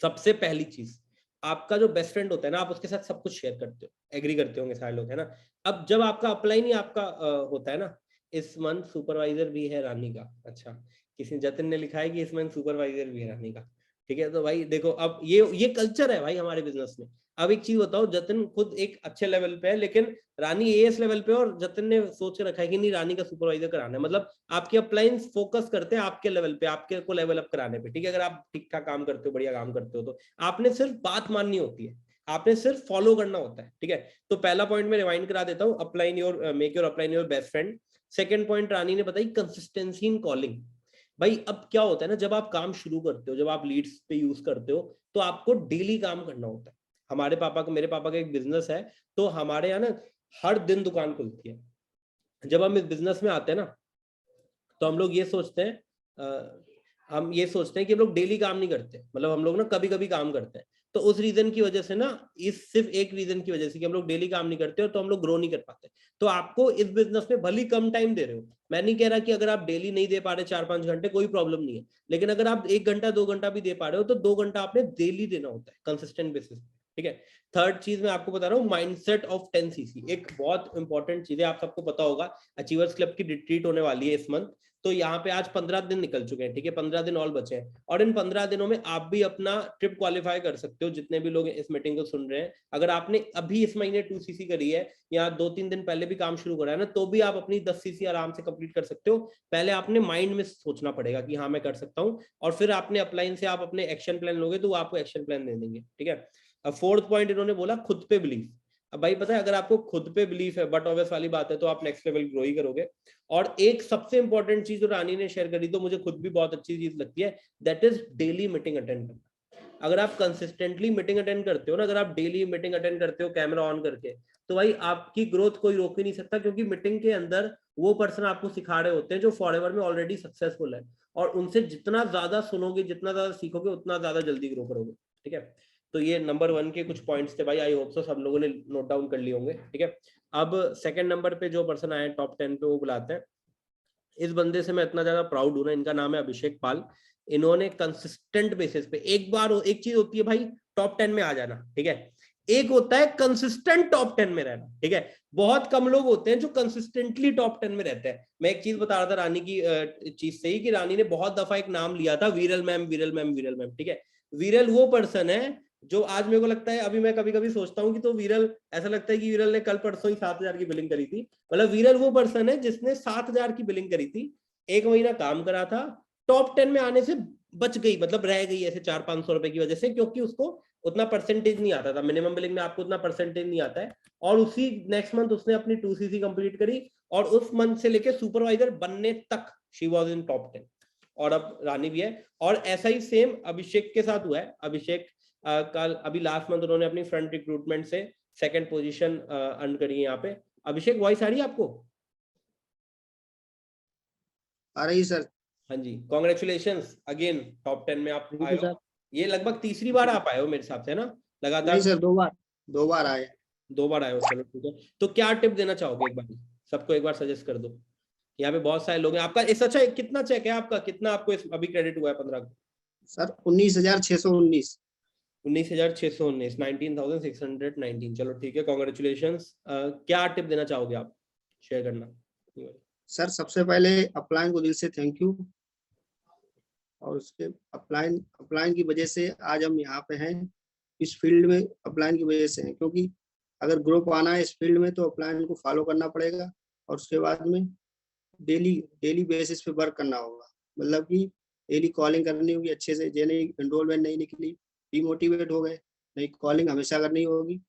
सबसे पहली चीज, आपका जो बेस्ट फ्रेंड होता है ना, आप उसके साथ सब कुछ शेयर करते हो, एग्री करते होंगे सारे लोग, है ना। अब जब आपका अपलाइन ही आपका होता है ना, इस मंथ सुपरवाइजर भी है रानी का, अच्छा किसी जतिन ने लिखा है कि इस मंथ सुपरवाइजर भी है रानी का, ठीक है। तो भाई देखो, अब ये कल्चर है भाई हमारे बिजनेस में। अब एक चीज बताओ, जतिन खुद एक अच्छे लेवल पे है, लेकिन रानी एएस लेवल पे, और जतिन ने सोच के रखा है कि नहीं रानी का सुपरवाइजर कराना है। मतलब आपके अपलाइंस फोकस करते हैं आपके लेवल पे, आपके को लेवल अप कराने पे, ठीक है। अगर आप ठीक ठाक काम करते हो, बढ़िया काम करते हो, तो आपने सिर्फ बात माननी होती है, आपने सिर्फ फॉलो करना होता है, ठीक है। तो पहला पॉइंट मैं रिवाइंड करा देता हूँ, upline your make your upline your best friend. Second point Rani ने बताई, कंसिस्टेंसी इन कॉलिंग। भाई अब क्या होता है ना, जब आप काम शुरू करते हो, जब आप लीड्स पे यूज करते हो, तो आपको डेली काम करना होता है। हमारे पापा का, मेरे पापा का एक बिजनेस है, तो हमारे यहाँ ना हर दिन दुकान खुलती है। जब हम इस बिजनेस में आते हैं ना, तो हम लोग ये सोचते हैं, हम ये सोचते हैं कि हम लोग डेली काम नहीं करते, मतलब हम लोग ना कभी कभी काम करते हैं। तो उस रीजन की वजह से ना, इस सिर्फ एक रीजन की वजह से कि हम लोग डेली काम नहीं करते हो, तो हम लोग ग्रो नहीं कर पाते। तो आपको इस बिजनेस में भली कम टाइम दे रहे हो, मैं नहीं कह रहा कि अगर आप डेली नहीं दे पा रहे 4-5 घंटे, कोई प्रॉब्लम नहीं है, लेकिन अगर आप 1 घंटा 2 घंटा भी दे पा रहे हो, तो 2 घंटा आपने डेली देना होता है कंसिस्टेंट बेसिस, ठीक है। थर्ड चीज मैं आपको बता रहा हूँ, माइंडसेट ऑफ 10 cc, एक बहुत इंपॉर्टेंट चीज है, आप सबको पता होगा, अचीवर्स क्लब की रिट्रीट होने वाली है इस मंथ। तो यहाँ पे आज 15 दिन निकल चुके हैं, ठीक है, 15 दिन और बचे हैं, और इन 15 दिनों में आप भी अपना ट्रिप क्वालिफाई कर सकते हो। जितने भी लोग इस मीटिंग को सुन रहे हैं, अगर आपने अभी इस महीने 2 cc करी है, या 2-3 दिन पहले भी काम शुरू करा है ना, तो भी आप अपनी 10 cc आराम से कंप्लीट कर सकते हो। पहले आपने माइंड में सोचना पड़ेगा कि हाँ मैं कर सकता हूँ, और फिर आपने अपलाइन से आप अपने एक्शन प्लान लोगे, तो वो आपको एक्शन प्लान दे देंगे, ठीक है। अब फोर्थ पॉइंट इन्होंने बोला, खुद पे बिलीव। अब भाई पता है, अगर आपको खुद पे बिलीफ है, बट ऑब्वियस वाली बात है, तो आप नेक्स्ट लेवल ग्रो ही करोगे। और एक सबसे इंपॉर्टेंट चीज जो रानी ने शेयर करी, तो मुझे खुद भी बहुत अच्छी चीज लगती है, that is daily meeting attend करना। अगर आप कंसिस्टेंटली मीटिंग अटेंड करते हो ना, अगर आप डेली मीटिंग अटेंड करते हो कैमरा ऑन करके, तो भाई आपकी ग्रोथ कोई रोक ही नहीं सकता, क्योंकि मीटिंग के अंदर वो पर्सन आपको सिखा रहे होते हैं जो फॉरएवर में ऑलरेडी सक्सेसफुल है, और उनसे जितना ज्यादा सुनोगे, जितना ज्यादा सीखोगे, उतना ज्यादा जल्दी ग्रो करोगे, ठीक है। तो ये नंबर 1 के कुछ पॉइंट्स थे भाई, आई होप सो सब लोगों ने नोट डाउन कर लिए होंगे, ठीक है। अब सेकंड नंबर पे जो पर्सन आए टॉप 10 पे, वो बुलाते हैं। इस बंदे से मैं इतना ज्यादा प्राउड हूं ना, इनका नाम है अभिषेक पाल। इन्होंने कंसिस्टेंट बेसिस पे, एक बार एक चीज होती है भाई टॉप 10 में आ जाना, ठीक है, एक होता है कंसिस्टेंट टॉप 10 में रहना, ठीक है। बहुत कम लोग होते हैं जो कंसिस्टेंटली टॉप 10 में रहते हैं। मैं एक चीज बता रहा था रानी की चीज से ही, कि रानी ने बहुत दफा एक नाम लिया था, वीरल मैम, वीरल मैम, वीरल मैम, ठीक है। वीरल वो पर्सन है जो आज मेरे को लगता है, अभी मैं कभी कभी सोचता हूँ कि तो वीरल, ऐसा लगता है कि वीरल ने कल परसों ही 7,000 की बिलिंग करी थी। मतलब वीरल वो पर्सन है जिसने 7,000 की बिलिंग करी थी, 1 महीना काम करा था, टॉप 10 में आने से बच गई, मतलब रह गई ऐसे 400-500 रुपए की वजह से, क्योंकि उसको उतना परसेंटेज नहीं आता था, मिनिमम बिलिंग में आपको उतना परसेंटेज नहीं आता है। और उसी नेक्स्ट मंथ उसने अपनी 2 cc कंप्लीट करी, और उस मंथ से लेके सुपरवाइजर बनने तक शी वॉज इन टॉप 10, और अब रानी भी है। और ऐसा ही सेम अभिषेक के साथ हुआ है। अभिषेक कल अभी लास्ट मंथ उन्होंने अपनी फ्रंट रिक्रूटमेंट से सेकंड पोजीशन अर्न करी है यहाँ पे। अभिषेक वॉइस आ रही है आपको? आ रही सर। हाँ जी, कॉन्ग्रेचुलेशन अगेन, टॉप 10 में आप थैंक आए यू हो। सर। ये लगभग तीसरी बार आप आए हो मेरे हिसाब से, ना, नहीं लगातार सर, दो बार आए। 2 बार आए हो, चलो ठीक है। तो क्या टिप देना चाहोगे, एक बार सबको एक बार सजेस्ट कर दो। यहाँ पे बहुत सारे लोग हैं। आपका इस अच्छा कितना चेक है आपका, कितना आपको अभी क्रेडिट हुआ है 15 को? सर 19,619। 19,619, 19,619, चलो ठीक है, कॉन्ग्रेचुलेशन। क्या टिप देना चाहोगे आप, शेयर करना। सर सबसे पहले अपलाइन को दिल से थैंक यू, और उसके अपलाइन अपलाइन की वजह से आज हम यहाँ पे हैं, इस फील्ड में अपलाइन की वजह से हैं, क्योंकि अगर ग्रुप आना है इस फील्ड में तो अपलाइन को फॉलो करना पड़ेगा, और उसके बाद में डेली बेसिस पे वर्क करना होगा। मतलब कि डेली कॉलिंग करनी होगी अच्छे से, जे नहीं एनरोलमेंट नहीं निकली, डिमोटिवेट हो गए, नहीं कॉलिंग हमेशा करनी होगी।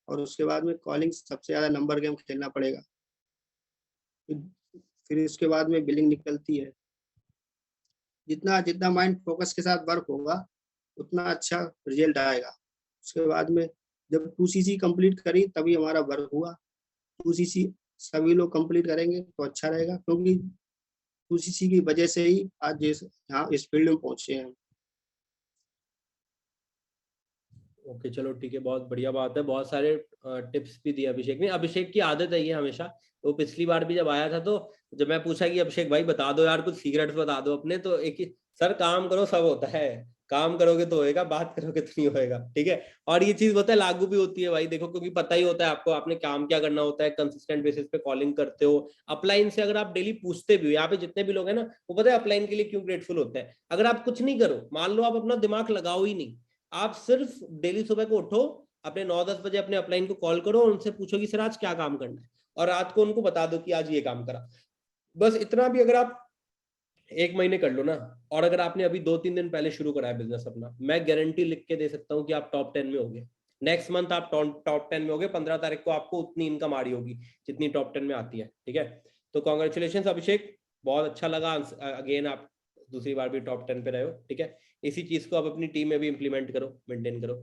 और उसके बाद में कॉलिंग सबसे ज़्यादा नंबर गेम खेलना पड़ेगा। फिर उसके बाद में बिलिंग निकलती है। जितना जितना माइंड फोकस के साथ वर्क होगा उतना अच्छा रिजल्ट आएगा। उसके बाद में जब 2CC कंप्लीट करी तभी हमारा वर्क हुआ। 2CC सभी लोग कंप्लीट करेंगे तो अच्छा रहेगा, क्योंकि 2CC की वजह से ही आज यहाँ इस फील्ड में पहुंचे हैं। ओके चलो ठीक है, बहुत बढ़िया बात है। बहुत सारे टिप्स भी दिए अभिषेक ने। अभिषेक की आदत है ये हमेशा, वो पिछली बार भी जब आया था तो जब मैं पूछा कि अभिषेक भाई बता दो यार कुछ सीक्रेट्स बता दो अपने, तो एक ही सर काम करो सब होता है, काम करोगे तो होएगा, बात करोगे तो नहीं होएगा। ठीक है, और ये चीज होता है लागू भी होती है भाई, देखो क्योंकि पता ही होता है आपको आपने काम क्या करना होता है, कंसिस्टेंट बेसिस पे कॉलिंग करते हो। अपलाइन से अगर आप डेली पूछते भी हो, यहाँ पे जितने भी लोग हैं ना वो पता है अपलाइन के लिए क्यों ग्रेटफुल होते हैं। अगर आप कुछ नहीं करो, मान लो आप अपना दिमाग लगाओ ही नहीं, आप सिर्फ डेली सुबह को उठो, अपने 9-10 बजे अपने अपलाइन को कॉल करो और उनसे पूछो कि सर आज क्या काम करना है, और रात को उनको बता दो कि आज ये काम करा। बस इतना भी अगर आप 1 महीने कर लो ना, और अगर आपने अभी 2-3 दिन पहले शुरू करा है बिजनेस अपना, मैं गारंटी लिख के दे सकता हूँ कि आप टॉप 10 में होगे। नेक्स्ट मंथ आप टॉप 10 में होगे, 15 तारीख को आपको उतनी इनकम आ रही होगी जितनी टॉप 10 में आती है। ठीक है, तो कॉन्ग्रेचुलेशन अभिषेक, बहुत अच्छा लगा। अगेन आप दूसरी बार भी टॉप 10 पे रहे हो। ठीक है, इसी चीज को आप अपनी टीम में भी इंप्लीमेंट करो, मेंटेन करो।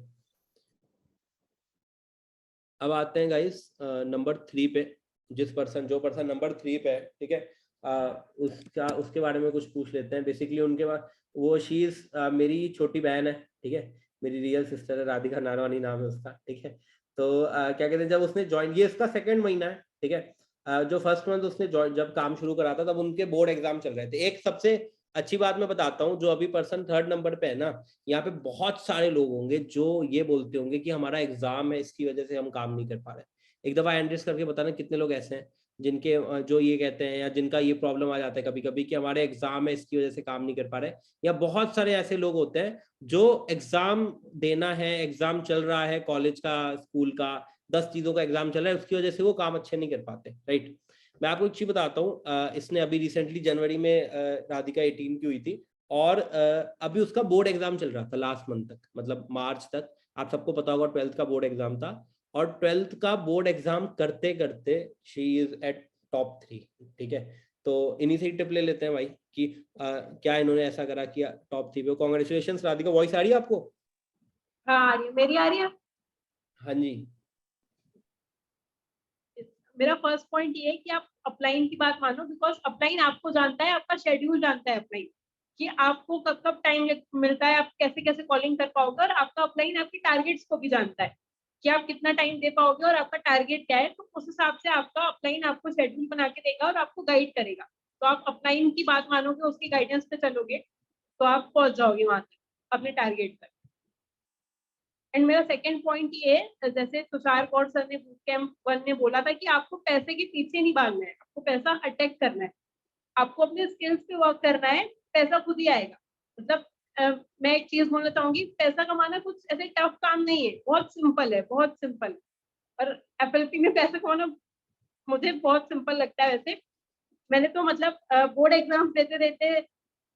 अब आते हैं गाइस नंबर 3 पे, जो पर्सन नंबर 3 पे है, ठीक है, उसके बारे में कुछ पूछ लेते हैं। बेसिकली उनके बाद वो शीज मेरी छोटी बहन है, ठीक है, मेरी रियल सिस्टर है, राधिका नारवानी नाम है उसका। ठीक है, तो क्या कहते हैं, जब उसने ज्वाइन, ये इसका 2nd महीना है। ठीक है, जो फर्स्ट मंथ उसने जब काम शुरू करा था तब उनके बोर्ड एग्जाम चल रहे थे। एक सबसे अच्छी बात मैं बताता हूँ, जो अभी पर्सन 3rd नंबर पे है ना, यहाँ पे बहुत सारे लोग होंगे जो ये बोलते होंगे कि हमारा एग्जाम है इसकी वजह से हम काम नहीं कर पा रहे। एक दफा एंड्रेस करके बताना कितने लोग ऐसे हैं जिनके जो ये कहते हैं या जिनका ये प्रॉब्लम आ जाता है कभी कभी कि हमारे एग्जाम है इसकी वजह से काम नहीं कर पा रहे। या बहुत सारे ऐसे लोग होते हैं जो एग्जाम देना है, एग्जाम चल रहा है कॉलेज का, स्कूल का, 10 चीजों का एग्जाम चल रहा है, उसकी वजह से वो काम अच्छे नहीं कर पाते। राइट, मैं आपको एक चीज बताता हूँ, इसने अभी रिसेंटली जनवरी में राधिका 18 की हुई थी, और अभी उसका बोर्ड एग्जाम चल रहा था लास्ट मंथ तक, मतलब मार्च तक। आप सबको पता होगा 12th का बोर्ड एग्जाम था, और 12th का बोर्ड एग्जाम करते करते शी इज एट टॉप 3। ठीक है, तो इन्हीं से ही टिप ले लेते हैं भाई कि क्या इन्होंने ऐसा करा कि टॉप 3 पे। कॉन्ग्रेचुलेशन राधिका, वॉइस आ रही है आपको? हाँ आ रही है, मेरी आ रही है। हाँ जी। मेरा फर्स्ट पॉइंट ये है कि आप अपलाइन की बात मानो, बिकॉज अपलाइन आपको जानता है, आपका शेड्यूल जानता है अपलाइन, कि आपको कब कब टाइम मिलता है, आप कैसे कैसे कॉलिंग कर पाओगे, और आपका अपलाइन आपके टारगेट्स को भी जानता है कि आप कितना टाइम दे पाओगे और आपका टारगेट क्या है। तो उस हिसाब से आपका अपलाइन आपको शेड्यूल बना के देगा और आपको गाइड करेगा। तो आप अपलाइन की बात मानोगे, उसकी गाइडेंस पे चलोगे, तो आप पहुंच जाओगे वहां तक अपने टारगेट तक। एंड मेरा सेकंड पॉइंट ये है, जैसे तुषार गौड़ सर ने बूट कैंप 1 में बोला था कि आपको पैसे के पीछे नहीं भागना है, आपको पैसा अटैक करना है, आपको अपने स्किल्स पे वर्क करना है, पैसा खुद ही आएगा। मतलब मैं एक चीज बोलना चाहूंगी, पैसा कमाना कुछ ऐसे टफ काम नहीं है, बहुत सिंपल है, बहुत सिंपल। और FLP में पैसा कमाना मुझे बहुत सिंपल लगता है। वैसे मैंने तो मतलब बोर्ड एग्जाम देते देते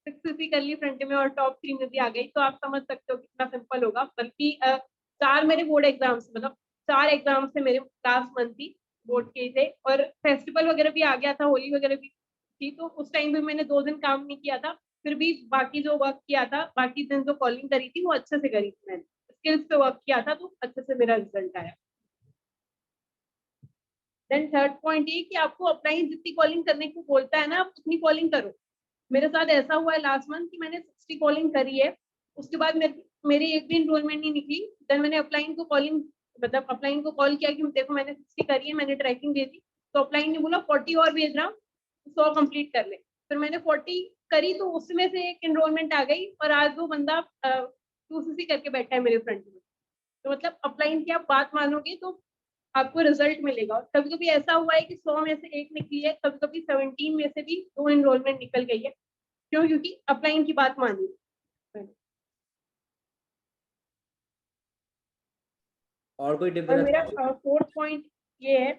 6CC कर ली फ्रंट में और टॉप 3 में भी आ गई, तो आप समझ सकते हो कितना सिंपल होगा। बल्कि 4 मेरे बोर्ड एग्जाम्स, मतलब 4 एग्जाम से मेरे लास्ट मंथ ही बोर्ड के थे, और फेस्टिवल वगैरह भी आ गया था, होली वगैरह भी थी, तो उस टाइम भी मैंने 2 दिन काम नहीं किया था, फिर भी बाकी जो वर्क किया था, बाकी दिन जो कॉलिंग करी थी वो अच्छे से करी थी, मैंने स्किल्स पे वर्क किया था, तो अच्छे से मेरा रिजल्ट आया। देन थर्ड पॉइंट ये कि आपको अपलाइन जितनी कॉलिंग करने को बोलता है ना, आप उतनी कॉलिंग करो। मेरे साथ ऐसा हुआ है लास्ट मंथ कि मैंने 60 कॉलिंग करी है, उसके बाद मेरी एक भी इनरोलमेंट नहीं निकली। देन मैंने अपलाइन को कॉलिंग, मतलब अपलाइन को कॉल किया कि देखो मैंने 60 करी है, मैंने ट्रैकिंग दे दी, तो अपलाइन ने बोला 40 और भेज रहा हूँ, 100 कंप्लीट कर ले। फिर मैंने 40 करी, तो उसमें से एक इनरोलमेंट आ गई, और आज वो बंदा 2CC करके बैठा है मेरे फ्रंट में। तो मतलब अपलाइन की आप बात मानोगे तो आपको रिजल्ट मिलेगा। कभी कभी ऐसा हुआ है कि 100 में से एक निकली है, कभी कभी 17 में से भी 2 इनरोलमेंट निकल गई है। क्यों? क्योंकि अपलाइन की बात मानी। और कोई टिप और देना मेरा चाहोगे? 4th पॉइंट ये है,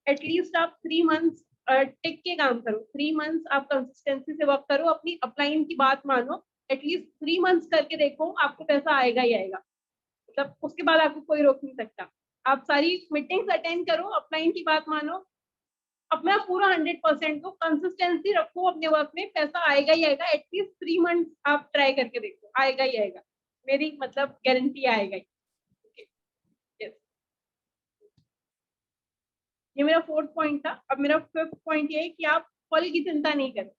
एटलीस्ट आप 3 मंथ्स टिक के काम करो, 3 मंथ्स आप कंसिस्टेंसी से वर्क करो, अपनी अपलाइन की बात मानो, एटलीस्ट 3 मंथ्स करके देखो, आपको पैसा आएगा ही आएगा, मतलब उसके बाद आपको कोई रोक नहीं सकता। आप सारी मीटिंग्स अटेंड करो, अपलाइन की बात मानो, अपना पूरा 100% दो, कंसिस्टेंसी रखो अपने वर्क में, पैसा आएगा ही आएगा। एटलीस्ट 3 मंथ्स आप ट्राई करके देखो, आएगा ही आएगा, मेरी मतलब गारंटी आएगा ही। Yes. ये मेरा 4th पॉइंट था। अब मेरा 5th पॉइंट ये है कि आप फल की चिंता नहीं करो,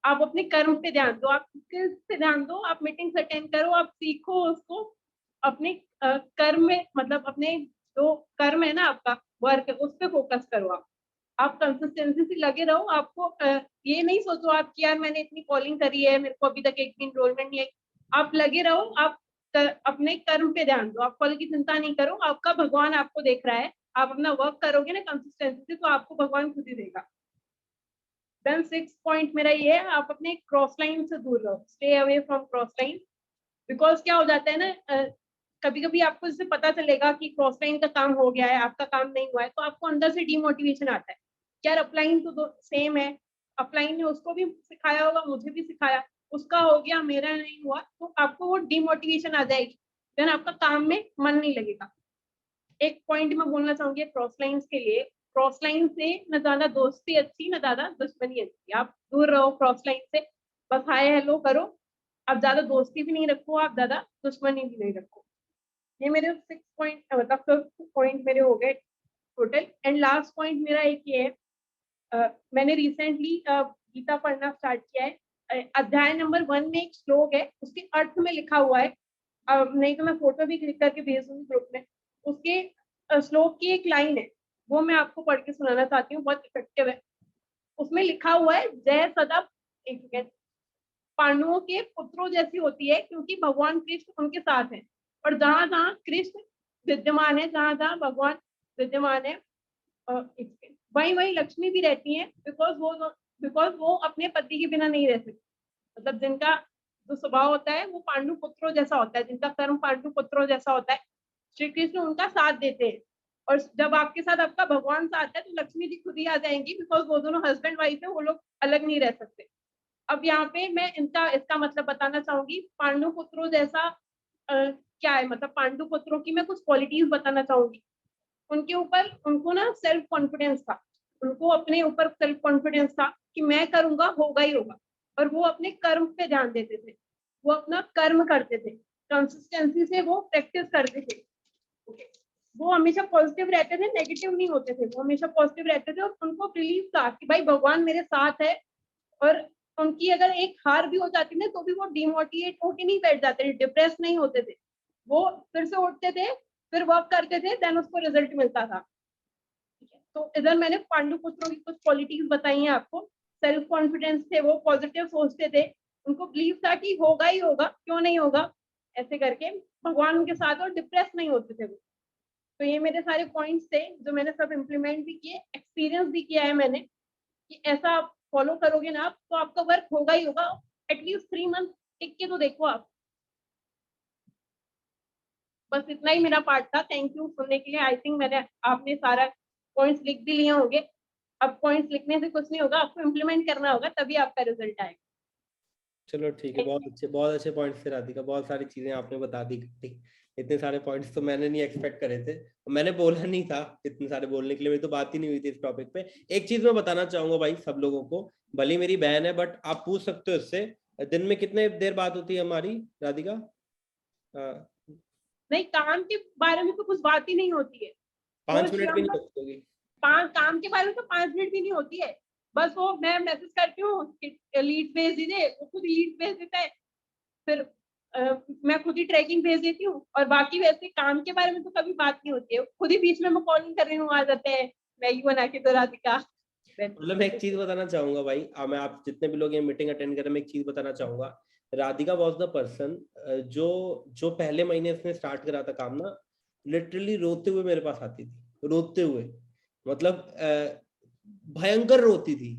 आप अपने कर्म पे ध्यान दो, आप स्किल्स पे ध्यान दो, आप मीटिंग्स अटेंड करो, आप सीखो उसको, अपने कर्म में मतलब अपने जो कर्म है ना आपका वर्क, उस पर फोकस करो। आप कंसिस्टेंसी से लगे रहो। आपको ये नहीं सोचो आप कि यार मैंने इतनी कॉलिंग करी है, मेरे को अभी तक एक भी इनरोलमेंट नहीं है। आप लगे रहो, आप अपने कर्म पे ध्यान दो, आप फल की चिंता नहीं करो, आपका भगवान आपको देख रहा है। आप अपना वर्क करोगे ना कंसिस्टेंसी से, तो आपको भगवान खुद ही देगा। देन 6th पॉइंट मेरा ये है, आप अपने क्रॉस लाइन से दूर रहो, stay away from cross line. Because क्या हो जाता है ना, कभी कभी आपको जैसे पता चलेगा कि क्रॉस लाइन का काम हो गया है, आपका काम नहीं हुआ है, तो आपको अंदर से डिमोटिवेशन आता है, यार अपलाइन तो सेम है, अपलाइन ने उसको भी सिखाया होगा, मुझे भी सिखाया, उसका हो गया मेरा नहीं हुआ, तो आपको वो डिमोटिवेशन आ जाएगी, देन आपका काम में मन नहीं लगेगा। एक पॉइंट मैं बोलना चाहूंगी क्रॉस लाइन के लिए, क्रॉस लाइन से न ज्यादा दोस्ती अच्छी न ज्यादा दुश्मनी अच्छी, आप दूर रहो क्रॉस लाइन से, बस हाय हेलो करो, आप ज्यादा दोस्ती भी नहीं रखो, आप ज्यादा दुश्मनी भी नहीं रखो। ये मेरे 6 पॉइंट मतलब 5th पॉइंट मेरे हो गए टोटल। एंड लास्ट पॉइंट मेरा एक ये है, मैंने रिसेंटली गीता पढ़ना स्टार्ट किया है। अध्याय नंबर 1 में एक श्लोक है, उसके अर्थ में लिखा हुआ है, नहीं तो मैं फोटो भी क्लिक करके भेज दूंगी ग्रुप में। उसके श्लोक की एक लाइन है, वो मैं आपको पढ़ के सुनाना चाहती हूँ, बहुत इफेक्टिव है। उसमें लिखा हुआ है, जय सदा, एक सेकेंड, पांडवों के पुत्रों जैसी होती है, क्योंकि भगवान कृष्ण उनके साथ हैं, और जहां जहां कृष्ण विद्यमान है, जहां जहां भगवान विद्यमान है, वहीं वहीं लक्ष्मी भी रहती है, बिकॉज वो अपने पति के बिना नहीं रह सकती। मतलब जिनका जो स्वभाव होता है वो पांडु पुत्रों जैसा होता है, जिनका कर्म पांडु पुत्रों जैसा होता है, श्री कृष्ण उनका साथ देते हैं। और जब आपके साथ आपका भगवान साथ है, तो लक्ष्मी जी खुद ही आ जाएंगी, बिकॉज वो दोनों हस्बैंड वाइफ है, वो लोग अलग नहीं रह सकते। अब यहाँ पे मैं इसका मतलब बताना चाहूंगी, पांडु पुत्रों जैसा क्या है, मतलब पांडु पुत्रों की मैं कुछ क्वालिटीज बताना चाहूंगी। उनके ऊपर, उनको ना सेल्फ कॉन्फिडेंस था, उनको अपने ऊपर सेल्फ कॉन्फिडेंस था कि मैं करूंगा होगा ही होगा, और वो अपने कर्म पे ध्यान देते थे, वो अपना कर्म करते थे, कंसिस्टेंसी से वो प्रैक्टिस करते थे। वो हमेशा पॉजिटिव रहते थे, नेगेटिव नहीं होते थे, वो हमेशा पॉजिटिव रहते थे, और उनको बिलीव था कि भाई भगवान मेरे साथ है। और उनकी अगर एक हार भी हो जाती ना, तो भी वो डिमोटिवेट होके नहीं बैठ जाते थे, डिप्रेस नहीं होते थे, वो फिर से उठते थे, फिर वर्क करते थे, देन उसको रिजल्ट मिलता था। तो इधर मैंने पांडु पुत्रों की कुछ क्वालिटीज बताई हैं आपको। सेल्फ कॉन्फिडेंस थे, वो पॉजिटिव सोचते थे, उनको बिलीव था कि होगा ही होगा, क्यों नहीं होगा, ऐसे करके भगवान उनके साथ, और डिप्रेस नहीं होते थे वो। तो ये मेरे सारे पॉइंट्स थे जो मैंने सब इम्प्लीमेंट भी किए, एक्सपीरियंस भी किया है मैंने, कि ऐसा आप फॉलो करोगे ना आप, तो आपका वर्क होगा ही होगा। एटलीस्ट 3 मंथ टिक के तो देखो आप। बस इतना ही मेरा पार्ट था, थैंक यू सुनने के लिए। आई थिंक आपने सारा पॉइंट्स लिख भी लिए होंगे। अब पॉइंट्स लिखने से कुछ नहीं होगा, आपको इम्प्लीमेंट करना होगा, तभी आपका रिजल्ट आएगा। चलो ठीक है, बहुत अच्छे पॉइंट्स थे राधिका, बहुत सारी चीजें आपने बता दी। इतने सारे पॉइंट्स तो मैंने नहीं एक्सपेक्ट करे थे, मैंने बोला नहीं था इतने सारे बोलने के लिए, मेरी तो बात ही नहीं हुई थी इस टॉपिक पे। एक चीज मैं बताना चाहूंगा भाई सब लोगों को, भली मेरी बहन है बट आप पूछ सकते हो इससे, दिन में कितने देर बात होती है हमारी राधिका? नहीं, काम के बारे में तो कुछ बात ही नहीं होती है, 5 मिनट भी नहीं होगी? काम के बारे में तो 5 मिनट भी नहीं होती है। बस वो मैं मैसेज करती हूँ लीड भेज दीजिए, वो खुद लीड भेज देता है, फिर मैं खुद ही ट्रैकिंग भेज देती हूँ, और बाकी वैसे काम के बारे में तो कभी बात नहीं होती है। खुद ही बीच में मैं कॉलिंग कर रही हूँ, आ जाते हैं मैगी बना के, तो राधिका। मतलब मैं एक चीज बताना चाहूंगा भाई, मैं आप जितने भी लोग ये मीटिंग अटेंड कर रहे हैं, मैं एक चीज बताना चाहूंगा, राधिका वॉज द पर्सन जो जो पहले महीने इसने स्टार्ट करा था काम ना, लिटरली रोते हुए मेरे पास आती थी, रोते हुए, मतलब भयंकर रोती थी।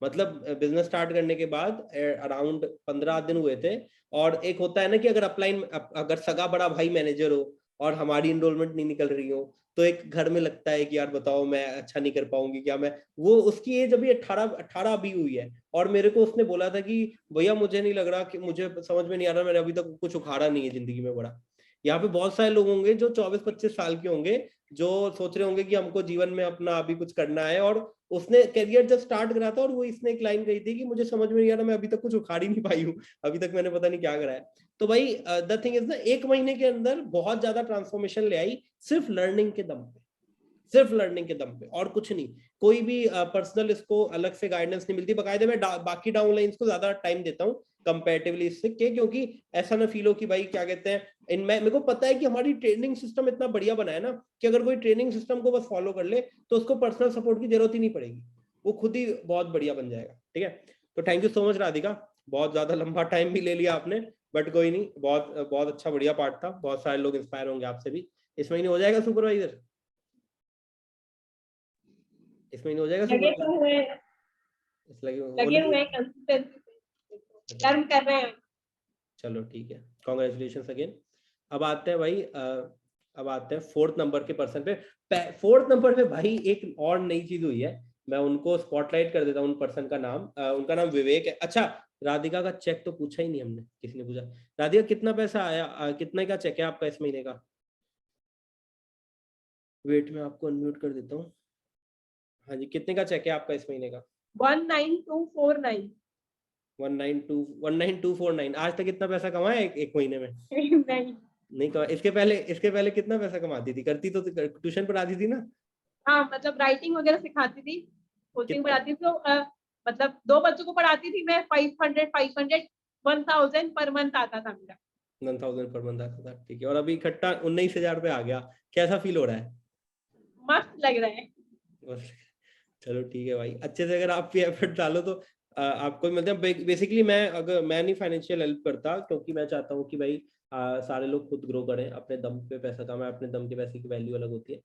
मतलब बिजनेस स्टार्ट करने के बाद अराउंड 15 दिन हुए थे, और एक होता है ना कि अगर अपलाइन, अगर सगा बड़ा भाई मैनेजर हो और हमारी इनरोलमेंट नहीं निकल रही हो, तो एक घर में लगता है कि यार बताओ मैं अच्छा नहीं कर पाऊंगी क्या, मैं वो उसकी एज अभी 18 अभी हुई है, और मेरे को उसने बोला था कि भैया मुझे नहीं लग रहा, कि मुझे समझ में नहीं आ रहा, मैंने अभी तक कुछ उखाड़ा नहीं है जिंदगी में बड़ा। यहाँ पे बहुत सारे लोग होंगे जो 24-25 साल के होंगे, जो सोच रहे होंगे कि हमको जीवन में अपना अभी कुछ करना है, और उसने करियर जब स्टार्ट करा था और वो इसने एक लाइन कही थी कि मुझे समझ में नहीं आ रहा, मैं अभी तक कुछ उखाड़ ही नहीं पाई हूँ, अभी तक मैंने पता नहीं क्या करा है। तो भाई द थिंग इज ना, 1 महीने के अंदर बहुत ज्यादा ट्रांसफॉर्मेशन ले आई, सिर्फ लर्निंग के दम पे, सिर्फ लर्निंग के दम पे, और कुछ नहीं। कोई भी पर्सनल इसको अलग से गाइडेंस नहीं मिलती। बाकायदे मैं बाकी डाउनलाइंस को ज्यादा टाइम देता हूँ कंपैरेटिवली इससे, क्योंकि ऐसा ना फील हो कि भाई क्या कहते हैं, इनमें मेरे को पता है कि हमारी ट्रेनिंग सिस्टम इतना बढ़िया बना है ना, कि अगर कोई ट्रेनिंग सिस्टम को बस फॉलो कर ले तो उसको पर्सनल सपोर्ट की जरूरत ही नहीं पड़ेगी, वो खुद ही बहुत बढ़िया बन जाएगा। ठीक है, तो thank you so much Radhika, बहुत ज्यादा लंबा टाइम भी ले लिया आपने, बट कोई नहीं, बहुत बहुत अच्छा बढ़िया पार्ट था, बहुत सारे लोग इंस्पायर होंगे आपसे भी। इस महीने हो जाएगा सुपरवाइजर, इस महीने हो जाएगा लगे सुपरवाइजर? तो हुए, लगे हुए हैं कंसिस्टेंसी कर्म कर रहे हैं। चलो ठीक है, कॉन्ग्रेचुलेशन अगेन। अब आते हैं भाई अब आते हैं 4th नंबर के पर्सन पे। 4th नंबर पे भाई एक और नई चीज हुई है, मैं उनको स्पॉटलाइट कर देता हूँ, उन पर्सन का नाम, उनका नाम विवेक है। अच्छा, राधिका का चेक तो पूछा ही नहीं हमने, किसी ने पूछा? राधिका कितना पैसा आया, कितने का चेक है आपका इस महीने का? वेट में आपको अनम्यूट कर देता हूँ। हाँ जी, कितने का चेक है आपका इस महीने का? 19249। 19249। आज तक कितना पैसा कमाया एक महीने में? नहीं, नहीं कमा। इसके पहले कितना पैसा कमाती थी? करती तो ट्यूशन पढ़ाती थी ना? हाँ मतलब राइटिंग वगैरह सिखाती थी, कोचिंग पढ़ाती थी, तो मतलब 2 बच्चों को पढ़ाती थी मैं। 500 1000 पर मंथ आता था मेरा। 1000 पर मंथ आता था, ठीक है। और अभी इकट्ठा 19,000 पे आ गया, कैसा फील हो रहा है? मस्त लग रहा है। बस, चलो ठीक है भाई, अच्छे से अगर आप भी एफर्ट डालो तो आपको भी मिलते हैं। बेसिकली मैं नहीं फाइनेंशियल हेल्प करता, क्योंकि मैं चाहता हूँ कि भाई सारे लोग खुद ग्रो करें, अपने दम पे पैसा कमाएं, अपने दम के पैसे की वैल्यू अलग होती है।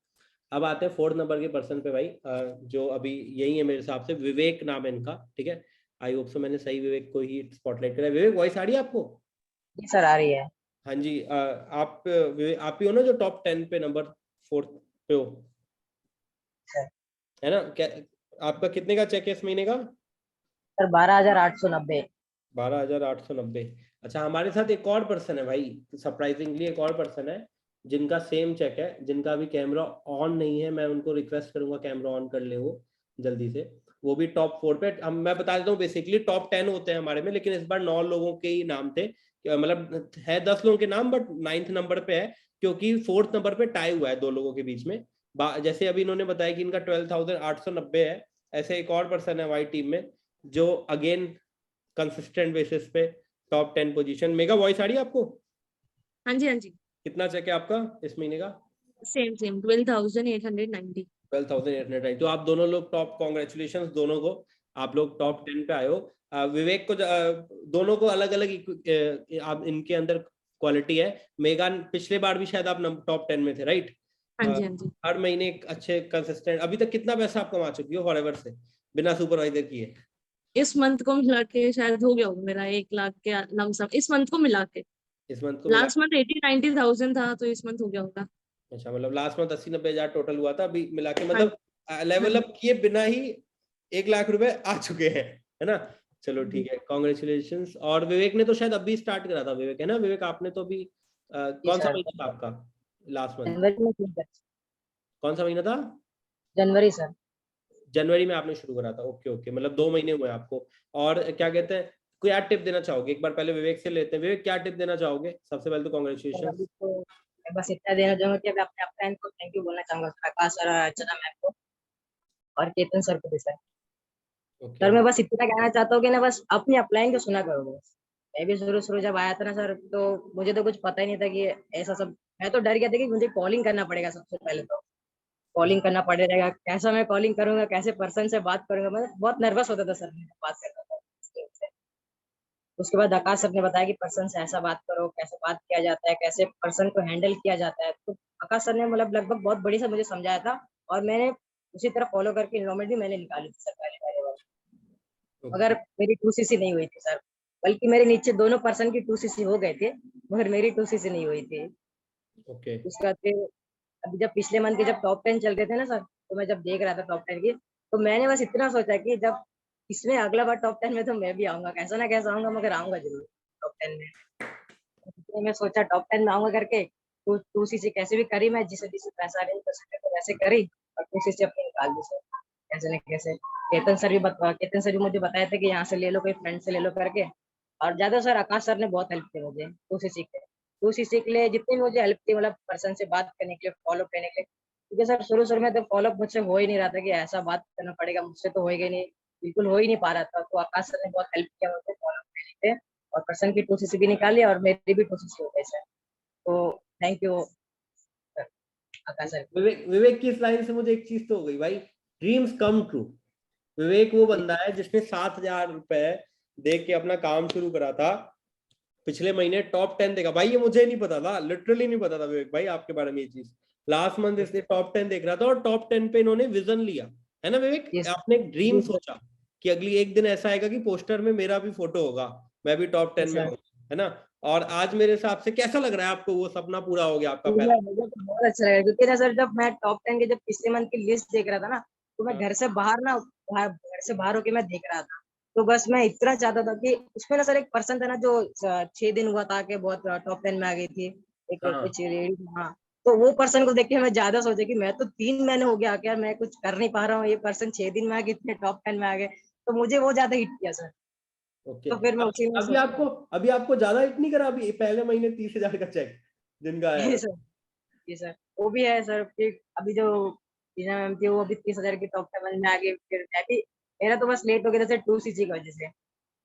अब आते हैं 4th नंबर के पर्सन पे भाई, जो अभी यही है मेरे हिसाब से, विवेक नाम है इनका। ठीक है, आई होप सो मैंने सही विवेक को ही स्पॉटलाइट करा। विवेक वॉइस आ रही है आपको? जी सर, आ रही है। हाँ जी, आप ही हो ना जो टॉप 10 पे नंबर 4th पे हो, सर है ना? क्या आपका कितने का चेक है इस महीने का? सर 12,890। 12,890। अच्छा, हमारे साथ एक और पर्सन है भाई, सरप्राइजिंगली एक और पर्सन है जिनका सेम चेक है, जिनका अभी कैमरा ऑन नहीं है। मैं उनको रिक्वेस्ट करूंगा कैमरा ऑन कर ले वो जल्दी से। वो भी टॉप 4 पे। हम मैं बता देता हूँ, बेसिकली टॉप 10 होते हैं हमारे में, लेकिन इस बार 9 लोगों के ही नाम थे, मतलब है 10 लोगों के नाम, बट 9th नंबर पे है, क्योंकि 4th नंबर पे टाई हुआ है 2 लोगों के बीच में। जैसे अभी इन्होंने बताया कि इनका 12,890 है, ऐसे एक और पर्सन है हमारी टीम में जो अगेन कंसिस्टेंट बेसिस पे टॉप 10 पोजीशन। मेगा वॉइस आ रही है आपको? हाँ जी, हाँ जी, कितना चेक है आपका इस महीने का? सेम 12,890। 12,890। तो आप दोनों लोग टॉप, कॉन्ग्रेचुलेशन दोनों को, आप लोग टॉप 10 पे आए हो। विवेक को दोनों को अलग अलग आप इनके अंदर क्वालिटी है। मेगा पिछले बार भी शायद आप टॉप 10 में थे, राइट? हाँ जी, हाँ जी। हर महीने अच्छे कंसिस्टेंट। अभी तक कितना पैसा आप कमा चुकी हो फॉरएवर से बिना सुपरवाइजर किए? इस मंथ को मिला के शायद हो गया होगा मेरा 1 लाख के लमसम, इस मंथ को मिला के। इस मंथ को मिला? लास्ट मंथ 80-90,000 था, तो इस मंथ हो गया होगा। अच्छा, मतलब लास्ट मंथ 80-90 हजार टोटल हुआ था, अभी मिला के हाँ मतलब लेवल हाँ अप किए बिना ही 1 लाख रुपए आ चुके हैं, है ना? चलो ठीक है, कॉन्ग्रेचुलेशंस। और विवेक ने तो शायद अभी स्टार्ट करा था, विवेक, है ना? विवेक आपने तो अभी कौन सा सर, महीना था आपका लास्ट मंथ? जनवरी में शुरू कर- कौन सा महीना था? जनवरी सर। जनवरी में आपने शुरू करा था, ओके ओके, मतलब 2 महीने हुए आपको। और क्या कहते हैं, कोई यार टिप देना चाहोगे? एक बार पहले विवेक से लेते हैं। विवेक, क्या टिप देना चाहोगे? सबसे पहले तो सर, कॉन्ग्रेचुलेशन। अभी तो मैं बस इतना देना चाहूंगा कि मैं अपने अपलाइन को थैंक यू बोलना चाहूंगा, प्रकाश सर, अर्चना मैम को और केतन सर को भी। सर ओके, मैं बस इतना कहना चाहता हूँ कि ना, बस अपनी अपलाइन को सुना करो बस। मैं भी शुरू शुरू जब आया था ना सर, तो मुझे तो कुछ पता ही नहीं था कि ऐसा सब। मैं तो डर गया था कि मुझे कॉलिंग करना पड़ेगा सबसे पहले, तो कॉलिंग करना पड़ेगा, कैसा मैं कॉलिंग करूंगा, कैसे पर्सन से बात करूंगा, मैं बहुत नर्वस होता था सर बात करता था। उसके बाद आकाश सर ने बताया कि पर्सन से ऐसा बात करो, कैसे बात किया जाता है, कैसे पर्सन को हैंडल किया जाता है। तो आकाश सर ने मतलब लगभग बहुत बड़ी से मुझे समझाया था, और मैंने उसी तरह फॉलो करके इन्रोलमेंट भी मैंने निकाली थी सर पहले बार। मगर मेरी 2cc नहीं हुई थी सर, बल्कि मेरे नीचे दोनों पर्सन की 2cc हो गए थे, मगर मेरी 2cc नहीं हुई थी। ओके। उसके बाद फिर अभी जब पिछले मंथ के जब टॉप 10 चल रहे थे ना सर, तो मैं जब देख रहा था टॉप 10 की, तो मैंने बस इतना सोचा कि जब इसमें अगला बार टॉप 10 में तो मैं भी आऊंगा, कैसा ना कैसा आऊंगा मगर आऊंगा जरूर टॉप 10 में। तो मैं सोचा टॉप 10 में आऊंगा करके, तो 2cc कैसे भी करी, मैं जिसे जिसे पैसा अरेंज कर सकते तो वैसे करी, और 2cc अपनी निकाल दी सर कैसे न कैसे। केतन सर भी मुझे बताए थे कि यहाँ से ले लो, कोई फ्रेंड से ले लो करके। और ज्यादा सर आकाश सर ने बहुत हेल्प की मुझे 2cc के, 2cc के लिए जितनी भी मुझे हेल्प की, मतलब पर्सन से बात करने के लिए, फॉलो करने के लिए। क्योंकि सर शुरू शुरू में तो फॉलो मुझसे हो ही नहीं रहा था कि ऐसा बात करना पड़ेगा, मुझसे तो होएगा नहीं, बिल्कुल हो ही नहीं पा रहा था। तो आकाश सर ने बहुत हेल्प किया मुझे फॉलो करने के लिए, और पर्सन की 2cc भी निकाली और मेरी भी 2cc हो गई सर। तो थैंक यू आकाश सर। विवेक विवेक की इस लाइन से मुझे एक चीज तो हो गई भाई, ड्रीम्स कम ट्रू। विवेक वो बंदा है जिसने 7,000 रुपए दे के अपना काम शुरू करा था, पिछले महीने टॉप 10 देखा। भाई ये मुझे नहीं पता था, लिटरली नहीं पता था विवेक भाई आपके बारे में ये चीज। लास्ट मंथ इसने टॉप 10 देख रहा था और टॉप 10 पे इन्होंने विजन लिया, है ना विवेक? Yes. आपने एक ड्रीम Yes. सोचा कि अगली एक दिन ऐसा आएगा कि पोस्टर में मेरा भी फोटो होगा, मैं भी टॉप 10 में Yes, हूँ, है ना? और आज मेरे हिसाब से कैसा लग रहा है आपको, वो सपना पूरा हो गया आपका पहला? मुझे तो बहुत अच्छा लगा, क्योंकि ना सर जब मैं टॉप 10 के जब पिछले मंथ की लिस्ट देख रहा था ना, तो मैं घर से बाहर होके मैं देख रहा था। तो बस मैं इतना चाहता था कि उसमें ना सर एक पर्सन था ना जो 6 दिन हुआ था कि बहुत टॉप 10 में आ गई थी, एक हाँ कुछ लेडी। हाँ, तो वो पर्सन को देख के मैं ज्यादा सोचा कि मैं तो 3 महीने हो गया क्या, मैं कुछ कर नहीं पा रहा हूँ, ये पर्सन 6 दिन में आ गए, इतने टॉप 10 में आ गए। तो मुझे वो ज्यादा हिट किया सर। ओके। तो फिर मैं उसी में अभी आपको ज्यादा हिट नहीं करा? अभी पहले महीने 30,000 का चेक जिनका आया ये था। सर, ये सर वो भी है सर। फिर अभी जो टीना मैम थी वो अभी 30,000 की टॉप 7 में आ गई, फिर मैं भी, मेरा तो बस लेट हो गया था 2cc की वजह से,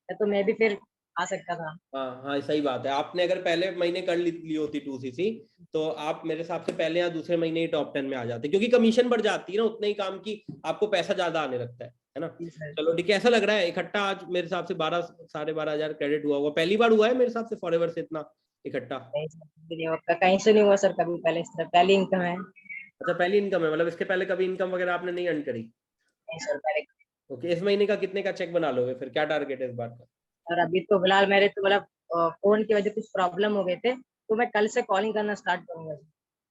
तो मैं भी फिर आ सकता था। हाँ हाँ सही बात है, आपने अगर पहले महीने कर ली होती 2cc तो आप मेरे हिसाब से पहले या दूसरे महीने ही टॉप 10 में आ जाते, क्योंकि कमीशन बढ़ जाती है ना, उतने ही काम की आपको पैसा ज्यादा आने लगता है ना? जी सर। चलो ठीक है। ऐसा लग रहा है इकट्ठा आज मेरे हिसाब से 12-12,500 क्रेडिट हुआ होगा, पहली बार हुआ है मेरे हिसाब से फॉरएवर से इतना इकट्ठा? कहीं से भी नहीं हुआ, कहीं से नहीं हुआ सर कभी पहले इस तरह, पहली इनकम है। अच्छा पहली इनकम है, मतलब इसके पहले कभी इनकम वगैरह आपने नहीं अर्न करी? नहीं सर पहले। ओके, इस महीने का कितने का चेक बना लोगे फिर, क्या टारगेट है इस बार का? और अभी तो फिलहाल मेरे तो मतलब फोन की वजह से कुछ प्रॉब्लम हो गए थे, तो मैं कल से कॉलिंग करना स्टार्ट करूंगा।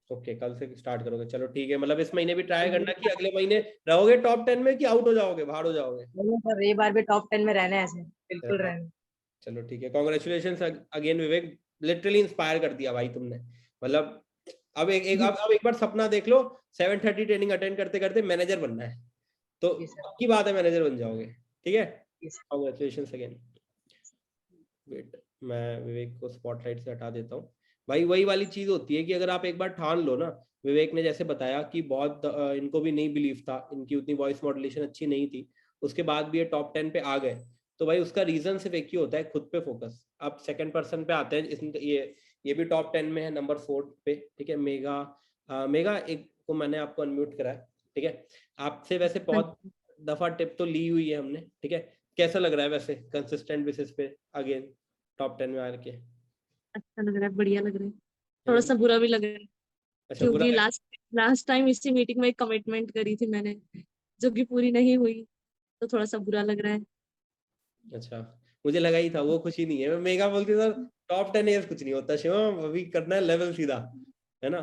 ओके कल से स्टार्ट करोगे, चलो ठीक है। मतलब इस महीने भी ट्राई करना कि अगले महीने रहोगे टॉप 10 में कि आउट हो जाओगे, बाहर हो जाओगे? नहीं सर, ये बार भी टॉप 10 में रहना है सर, बिल्कुल हाँ, रहना है। चलो ठीक है। कॉन्ग्रेचुलेशन अगेन विवेक, लिटरली इंस्पायर कर दिया भाई तुमने। मतलब अब एक बार सपना देख लो, 7:30 ट्रेनिंग अटेंड करते करते मैनेजर बनना है, तो जी सर। पक्की बात है मैनेजर बन जाओगे। ठीक है, जी सर। Congratulation again. वेट, मैं विवेक को स्पॉटलाइट से हटा देता हूँ। भाई वही वाली चीज होती है कि अगर आप एक बार ठान लो ना, विवेक ने जैसे बताया कि बहुत इनको भी नहीं बिलीव था, इनकी उतनी वॉइस मॉड्यूलेशन अच्छी नहीं थी, उसके बाद भी ये टॉप 10 पे आ गए, तो भाई उसका रीजन सिर्फ एक ही होता है, खुद पे फोकस। आप सेकंड पर्सन पे आते हैं, ये भी टॉप 10 में है, नंबर 4 पे। ठीक है, मेगा एक को मैंने आपको अनम्यूट करा है, ठीक है? आपसे वैसे बहुत दफा टिप तो ली हुई है हमने, ठीक है? कैसा लग रहा है वैसे कंसिस्टेंट बेसिस पे अगेन टॉप 10 में आके? अच्छा लग रहा है, बढ़िया लग रहा है, है ना? थोड़ा सा बुरा भी लग रहा है, अच्छा बुरा क्योंकि है? लास्ट टाइम इसी मीटिंग में एक कमिटमेंट करी थी मैंने, जो कि पूरी नहीं हुई, तो थोड़ा सा बुरा लग रहा है। अच्छा, मुझे लगा ही था वो खुशी नहीं है। मैं मेगा बोलती सर टॉप 10 इयर्स कुछ नहीं होता शिवम, अभी करना है लेवल सीधा, है ना?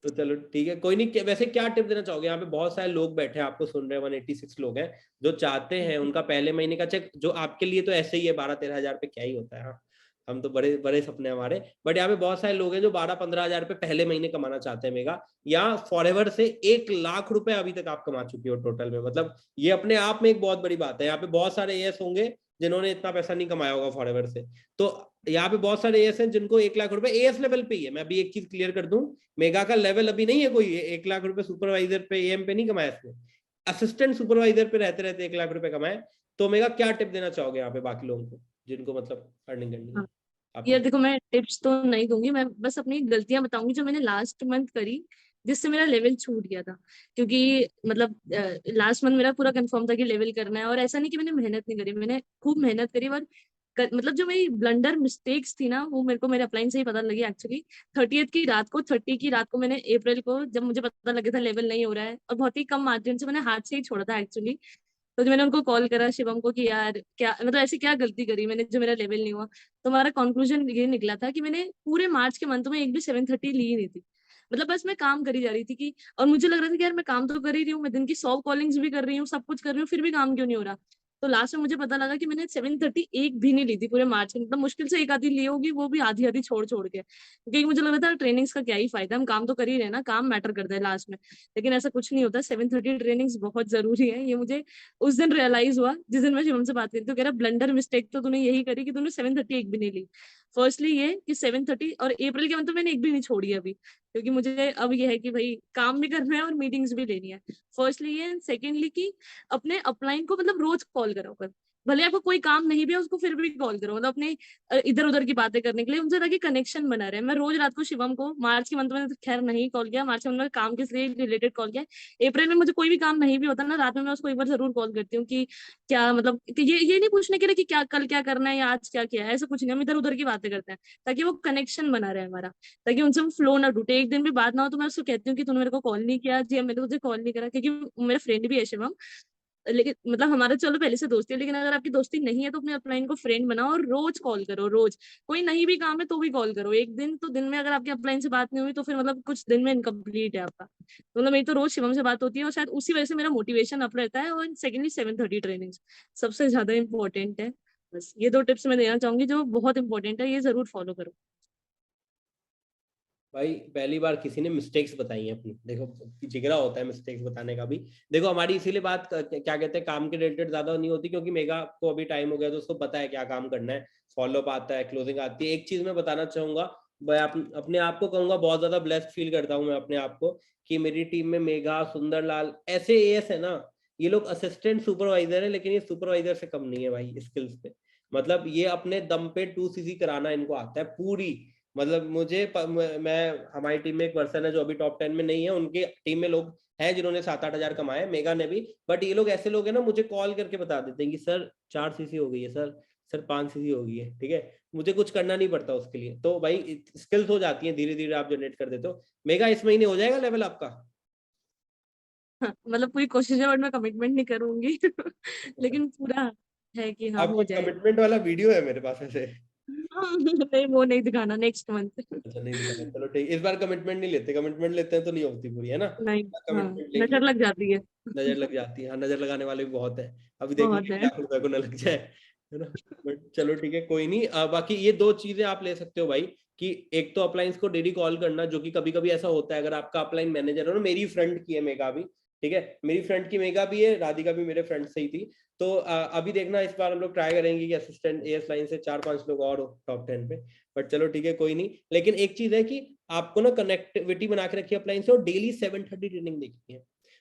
तो चलो ठीक है, कोई नहीं। वैसे क्या टिप देना चाहोगे? यहाँ पे बहुत सारे लोग बैठे हैं, आपको सुन रहे हैं, 186 लोग हैं जो चाहते हैं उनका पहले महीने का चेक, जो आपके लिए तो ऐसे ही है, 12-13 हजार पे क्या ही होता है। हाँ, हम तो बड़े बड़े सपने हमारे, बट यहाँ पे बहुत सारे लोग हैं जो 12-15 हजार पे पहले महीने कमाना चाहते हैं मेगा, या फॉरएवर से 1 लाख रुपए अभी तक आप कमा चुके हो टोटल में। मतलब ये अपने आप में एक बहुत बड़ी बात है। यहाँ पे बहुत सारे एएस होंगे जिन्होंने इतना पैसा नहीं कमाया होगा फॉरएवर से, तो यहाँ पे बहुत सारे एएस हैं जिनको 1 लाख रुपए एएस लेवल पे ही है। मैं अभी एक चीज क्लियर कर दूं, मेगा का लेवल अभी नहीं है कोई 1 लाख रुपए सुपरवाइजर पे एएम पे नहीं कमाया इसने, असिस्टेंट सुपरवाइजर पे रहते रहते 1 लाख रुपए कमाए। तो मेगा क्या टिप देना चाहोगे यहाँ पे बाकी लोगों को जिनको मतलब अर्निंग करनी है आपकी? यार देखो, मैं टिप्स तो नहीं दूंगी, मैं बस अपनी गलतियां बताऊंगी जो मैंने लास्ट मंथ करी, जिससे मेरा लेवल छूट गया था। क्योंकि मतलब लास्ट मंथ मेरा पूरा कंफर्म था कि लेवल करना है, और ऐसा नहीं कि मैंने मेहनत नहीं करी, मैंने खूब मेहनत करी, और मतलब जो मेरी ब्लंडर मिस्टेक्स थी ना, वो मेरे को मेरे अपलाइन से ही पता लगी एक्चुअली। 30 की रात को मैंने, अप्रैल को, जब मुझे पता लगा था लेवल नहीं हो रहा है और बहुत ही कम मार्जिन से मैंने हाथ से ही छोड़ा था एक्चुअली, तो मैंने उनको कॉल करा शिवम को कि यार क्या मतलब ऐसी क्या गलती करी मैंने जो मेरा लेवल नहीं हुआ। तो हमारा कंक्लूजन ये निकला था कि मैंने पूरे मार्च के मंथ में एक भी 730 ली ही नहीं थी। मतलब बस मैं काम करी जा रही थी कि, और मुझे लग रहा था कि यार मैं काम तो कर ही रही हूँ, मैं दिन की 100 कॉलिंग्स भी कर रही हूँ, सब कुछ कर रही हूँ, फिर भी काम क्यों नहीं हो रहा। तो लास्ट में मुझे पता लगा कि मैंने 731 भी नहीं ली थी पूरे मार्च में, मतलब मुश्किल से एक आधी ली होगी, वो भी आधी आधी छोड़ छोड़ के, क्योंकि मुझे लग रहा था ट्रेनिंग्स का क्या ही फायदा, हम काम तो कर ही रहे हैं ना, काम मैटर करता है लास्ट में। लेकिन ऐसा कुछ नहीं होता, 730 ट्रेनिंग्स बहुत जरूरी है, ये मुझे उस दिन रियलाइज हुआ जिस दिन मैं शिवम से बात करी, तो कह रहा ब्लंडर मिस्टेक तो तूने यही करी कि तूने 731 भी नहीं ली। फर्स्टली ये कि 730, और अप्रैल के मंथ तो मैंने एक भी नहीं छोड़ी है अभी, क्योंकि मुझे अब ये है कि भाई काम भी करना है और मीटिंग्स भी लेनी है। फर्स्टली ये, सेकेंडली कि अपने अपलाइन को मतलब रोज कॉल करो कर, भले आपको कोई काम नहीं भी है उसको फिर भी कॉल करो, मतलब अपने इधर उधर की बातें करने के लिए उनसे, ताकि कनेक्शन बना रहे। मैं रोज रात को शिवम को, मार्च के मंथ में तो खैर नहीं कॉल किया, मार्च में काम के लिए रिलेटेड कॉल किया, अप्रैल में मुझे कोई भी काम नहीं भी होता ना, रात में मैं उसको एक बार जरूर कॉल करती हूँ कि क्या मतलब कि ये नहीं पूछने के लिए कि क्या कल क्या करना है या आज क्या किया है, ऐसा कुछ नहीं, हम इधर उधर की बातें करते हैं ताकि वो कनेक्शन बना रहे हमारा, ताकि उनसे हम फ्लो ना टूटे। एक दिन भी बात ना हो तो मैं उसको कहती हूँ कि तूने मेरे को कॉल नहीं किया जी, मैंने तुझे कॉल नहीं करा, क्योंकि मेरा फ्रेंड भी है शिवम, लेकिन मतलब हमारा चलो पहले से दोस्ती है, लेकिन अगर आपकी दोस्ती नहीं है तो अपने अपलाइन को फ्रेंड बनाओ और रोज कॉल करो, रोज, कोई नहीं भी काम है तो भी कॉल करो। एक दिन तो दिन में अगर आपके अपलाइन से बात नहीं हुई तो फिर मतलब कुछ दिन में इनकम्प्लीट है आपका। तो मतलब मेरी तो रोज शिवम से बात होती है, और शायद उसी वजह से मेरा मोटिवेशन अप रहता है। और सेकेंडली 730 ट्रेनिंग सबसे ज्यादा इंपॉर्टेंट है। बस ये 2 टिप्स मैं देना चाहूंगी जो बहुत इंपॉर्टेंट है, ये जरूर फॉलो करो। भाई पहली बार किसी ने मिस्टेक्स बताई हैं अपनी, देखो जिगरा होता है मिस्टेक्स बताने का भी। देखो हमारी इसीलिए बात क्या कहते हैं काम के रिलेटेड ज्यादा नहीं होती, क्योंकि मेगा को अभी टाइम हो गया तो उसको पता है क्या काम करना है, फॉलोअप आता है, क्लोजिंग आती है। एक चीज मैं बताना चाहूंगा, मैं अपने आप को कहूंगा बहुत ज्यादा ब्लेस्ड फील करता हूँ मैं अपने आप को, कि मेरी टीम में मेघा, सुंदरलाल ऐसे एएस है ना, ये लोग असिस्टेंट सुपरवाइजर है, लेकिन ये सुपरवाइजर से कम नहीं है भाई स्किल्स पे। मतलब ये अपने दम पे 2cc कराना इनको आता है पूरी। मतलब मैं हमारी टीम में एक पर्सन है जो अभी टॉप 10 में नहीं है, उनके टीम में लोग हैं जिन्होंने 7-8 हजार कमाए, मेगा ने भी। बट ये लोग ऐसे लोग हैं ना, मुझे कॉल करके बता देते हैं कि सर 4cc हो गई है, सर 5cc हो गई है, ठीक है, मुझे कुछ करना नहीं पड़ता उसके लिए। तो भाई स्किल्स हो जाती है, धीरे धीरे आप जनरेट कर देते हो। मेगा इस महीने हो जाएगा लेवल आपका? हाँ, मतलब पूरी कोशिश है, बट मैं कमिटमेंट नहीं करूंगी लेकिन पूरा है कि हाँ आपका हो जाएगा। कमिटमेंट वाला वीडियो है मेरे पास ऐसे? हाँ, नहीं वो नहीं दिखाना, नेक्स्ट मंथ। अच्छा नहीं दिखा, चलो ठीक, इस बार कमिटमेंट नहीं लेते, कमिटमेंट लेते हैं तो नहीं होती पूरी, है ना? नहीं, हाँ, कमिटमेंट लेंगे, नजर लग जाती है। नजर लग जाती है। हाँ, नजर लगाने वाले भी बहुत है, अभी बहुत देखेंगे है। 1 लाख रुपए को न लग जाए, है ना? बट चलो ठीक है, कोई नहीं। बाकी ये 2 चीजें आप ले सकते हो भाई, कि एक तो अपलाइंस को डेली कॉल करना, जो कि कभी कभी ऐसा होता है अगर आपका अपलाइन मैनेजर हो ना, मेरी फ्रेंड की है मेगा भी, ठीक है, मेरी फ्रेंड की मेगा भी है, राधिका भी मेरे फ्रेंड से ही थी। तो अभी देखना इस बार हम लोग ट्राई करेंगे कि असिस्टेंट एएस लाइन से 4-5 लोग और हो टॉप 10 पे। बट चलो ठीक है, कोई नहीं। लेकिन एक चीज है कि आपको ना कनेक्टिविटी बना के रखिए अपलाइन से, और डेली 730 ट्रेनिंग देखनी है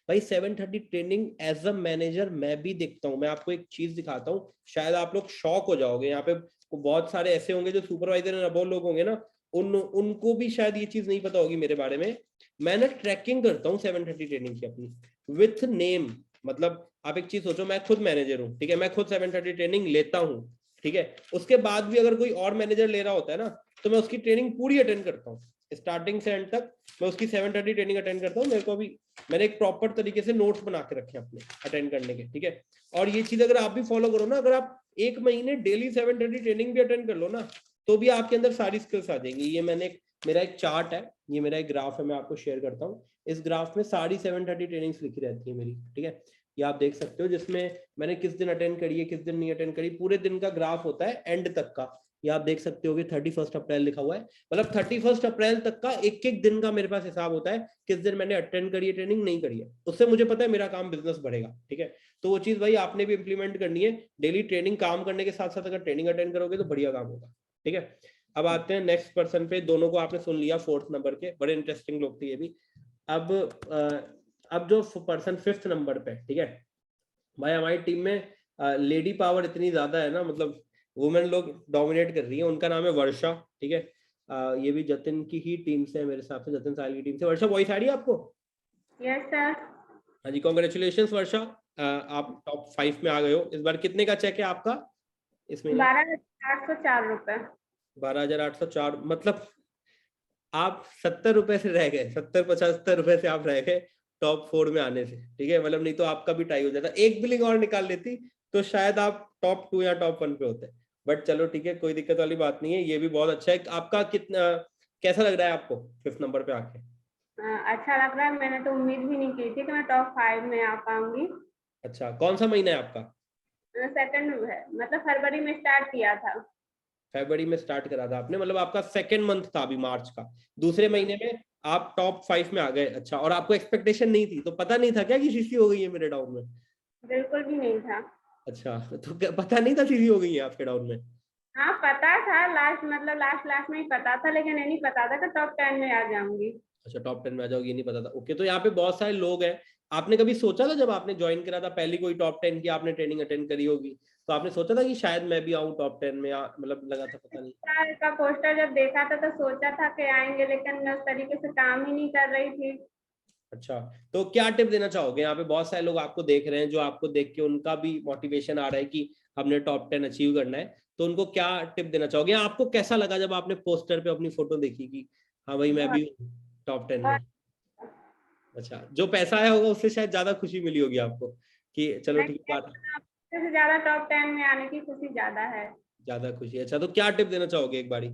भाई। 730 ट्रेनिंग एज अ मैनेजर मैं भी देखता हूँ। मैं आपको एक चीज दिखाता हूँ, शायद आप लोग शॉक हो जाओगे। यहाँ पे बहुत सारे ऐसे होंगे जो सुपरवाइजर एंड अबव लोग होंगे ना, उनको भी शायद ये चीज नहीं पता होगी मेरे बारे में। मैं ना ट्रैकिंग करता हूँ 730 ट्रेनिंग की अपनी, विथ नेम। मतलब आप एक चीज सोचो, मैं खुद मैनेजर हूँ, ठीक है, मैं खुद 730 ट्रेनिंग लेता हूँ, ठीक है, उसके बाद भी अगर कोई और मैनेजर ले रहा होता है ना, तो मैं उसकी ट्रेनिंग पूरी अटेंड करता हूँ, स्टार्टिंग से एंड तक मैं उसकी 730 ट्रेनिंग अटेंड करता हूँ। मेरे को भी, मैंने एक प्रॉपर तरीके से नोट्स बना के रखे अपने अटेंड करने के, ठीक है। और ये चीज अगर आप भी फॉलो करो ना, अगर आप 1 महीने डेली 730 ट्रेनिंग भी अटेंड कर लो ना, तो भी आपके अंदर सारी स्किल्स आ जाएंगी। ये मेरा एक चार्ट है, ये मेरा एक ग्राफ है, मैं आपको शेयर करता हूँ। इस ग्राफ में सारी 730 ट्रेनिंग्स लिखी रहती है मेरी, ठीक है, ये आप देख सकते हो, जिसमें मैंने किस दिन अटेंड करी है, किस दिन नहीं अटेंड करी, पूरे दिन का ग्राफ होता है एंड तक का। ये आप देख सकते हो कि 31 अप्रैल लिखा हुआ है, मतलब 31 अप्रैल तक का एक एक दिन का मेरे पास हिसाब होता है, किस दिन मैंने अटेंड करी है ट्रेनिंग, नहीं करी है। उससे मुझे पता है मेरा काम बिजनेस बढ़ेगा, ठीक है। तो वो चीज भाई आपने भी इंप्लीमेंट करनी है, डेली ट्रेनिंग काम करने के साथ साथ अगर ट्रेनिंग अटेंड करोगे तो बढ़िया काम होगा, ठीक है। अब आते हैं नेक्स्ट पर्सन पे। दोनों को आपने सुन लिया, 4th नंबर के, बड़े इंटरेस्टिंग लोग थे ये भी। अब जो पर्सन 5th नंबर पे, ठीक है भाई, हमारी टीम में लेडी पावर इतनी ज्यादा है ना, मतलब वुमेन लोग डोमिनेट कर रही है। उनका नाम है वर्षा, ठीक है। ये भी जतिन की ही टीम से है मेरे हिसाब से, जतिन साल की टीम से। वर्षा वॉइस आ रही है आपको? Yes sir. हाँ जी, कॉन्ग्रेचुलेशन वर्षा, आप टॉप 5 में आ गए हो इस बार। कितने का चेक है आपका इसमें? 12,804 रुपए। 12,804, मतलब आप 70 रुपए से रह गए, 70-75 रुपए से आप रह गए टॉप 4 में आने से, ठीक है। मतलब नहीं तो आपका भी टाई हो जाता, एक बिलिंग और निकाल लेती तो शायद आप टॉप 2 या टॉप 1 पे होते। बट चलो ठीक है, कोई दिक्कत वाली बात नहीं है, ये भी बहुत अच्छा है। आपका कितना, कैसा लग रहा है आपको 5th नंबर पे आके? अच्छा लग रहा है। मैंने तो उम्मीद भी नहीं की थी कि मैं टॉप 5 में आ पाऊंगी। अच्छा, कौन सा महीना है आपका? सेकंड है, मतलब फरवरी में स्टार्ट किया था। फरवरी में स्टार्ट करा था आपने, मतलब आपका सेकंड मंथ था अभी मार्च का, दूसरे महीने में आप टॉप 5 में आ गए। अच्छा, और आपको एक्सपेक्टेशन नहीं थी, तो पता नहीं था क्या कि सीसी हो गई है मेरे डाउन में? बिल्कुल भी नहीं था। अच्छा, तो पता नहीं था सीसी हो गई है आपके डाउन में? हाँ पता था, लास्ट लास्ट में ही पता था, लेकिन ये नहीं पता था कि टॉप 10 में आ जाऊंगी। अच्छा, टॉप 10 में आ जाओगे ये नहीं पता था। ओके, तो यहाँ पे बहुत सारे लोग हैं। आपने कभी सोचा था जब आपने ज्वाइन करा था, पहली कोई टॉप 10 की आपने ट्रेनिंग अटेंड करी होगी, तो आपने सोचा था कि शायद मैं भी आऊँ टॉप 10 में, या मतलब लगा था पता नहीं? सर का पोस्टर जब देखा था तो सोचा था कि आएंगे, लेकिन मैं उस तरीके से काम ही नहीं कर रही थी। अच्छा, तो क्या टिप देना चाहोगे? यहाँ पे बहुत सारे लोग आपको देख रहे हैं, जो आपको देख के उनका भी मोटिवेशन आ रहा है कि हमने टॉप 10 अचीव करना है, तो उनको क्या टिप देना चाहोगे? आपको कैसा लगा जब आपने पोस्टर पे अपनी फोटो देखी कि हाँ भाई मैं भी टॉप 10 में? बहुत अच्छा, जो पैसा आया होगा उससे शायद ज्यादा खुशी मिली होगी आपको कि चलो ठीक है, बात से ज्यादा टॉप 10 में आने की खुशी ज्यादा है। ज्यादा खुशी है। अच्छा, तो क्या टिप देना चाहोगे, एक बारी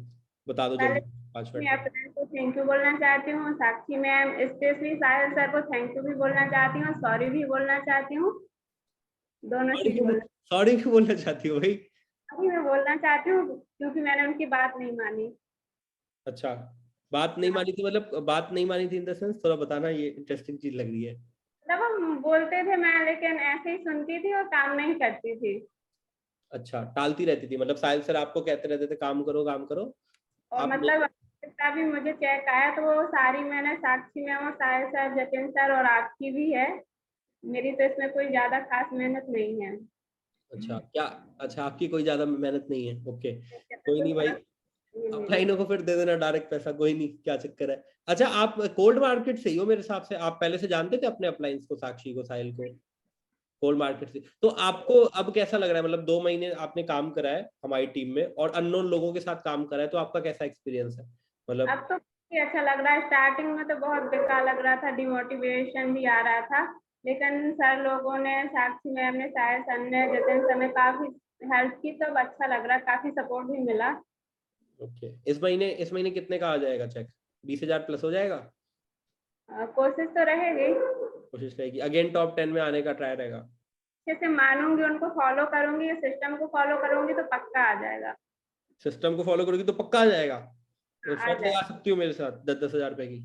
बता दो पहले जल्दी, 5 मैं मिनट में। अपने को थैंक यू बोलना चाहती हूँ, साक्षी मैम स्पेशली साहिल सर को थैंक यू भी बोलना चाहती हूँ, सॉरी भी बोलना चाहती हूँ। दोनों चीज बोलना, सॉरी क्यों बोलना चाहती हो भाई? अभी मैं बोलना चाहती हूँ क्योंकि मैंने उनकी बात नहीं मानी। अच्छा, बात नहीं मानी थी, मतलब बात नहीं मानी थी इन द सेंस, थोड़ा बताना, ये इंटरेस्टिंग चीज लग रही है। तब हम बोलते थे मैं, लेकिन ऐसे ही सुनती थी और काम नहीं करती थी। अच्छा, टालती रहती थी, मतलब साहिल सर आपको कहते रहते थे काम करो काम करो, और आप नहीं? मतलब जितना भी मुझे चेक आया तो वो सारी मैंने साक्षी मैम और साहिल सर, जतिन सर और आपकी भी है। मेरी तो इसमें कोई ज्यादा खास मेहनत नहीं है। अच्छा, क्या? अच्छा, आपकी कोई ज्यादा मेहनत नहीं है। ओके, कोई कोई नहीं भाई, खास नहीं है मेरी। अपलाइनों को फिर दे देना डायरेक्ट पैसा, कोई नहीं, क्या चक्कर है। अच्छा, आप कोल्ड मार्केट से ही हो मेरे हिसाब से, आप पहले से जानते थे अपने अपलाइंस को, साक्षी को, साहिल को? कोल्ड मार्केट से, तो आपको अब कैसा लग रहा है? मतलब 2 महीने आपने काम करा है हमारी टीम में और अननोन लोगों के साथ काम करा है, तो आपका कैसा एक्सपीरियंस है मतलब? अब तो काफी अच्छा लग रहा है। स्टार्टिंग में तो बहुत बेकार लग रहा था, डिमोटिवेशन भी आ रहा था, लेकिन सर लोगों ने, साक्षी मैम ने, साहिल सर ने, जतिन सर ने काफी हेल्प की, तो अब अच्छा लग रहा है, काफी सपोर्ट भी मिला। ओके, इस महीने कितने का आ जाएगा चेक? 20,000 प्लस हो जाएगा? कोशिश तो रहेगी। कोशिश रहेगी, अगेन टॉप 10 में आने का ट्राई रहेगा? अच्छे से मानूंगी, उनको फॉलो करूंगी, सिस्टम को फॉलो करूंगी तो पक्का आ जाएगा। सिस्टम को फॉलो करोगी तो पक्का आ जाएगा? तो आ शर्त लगा जाएगा, सकती हो मेरे साथ 10-10 हजार रुपए की?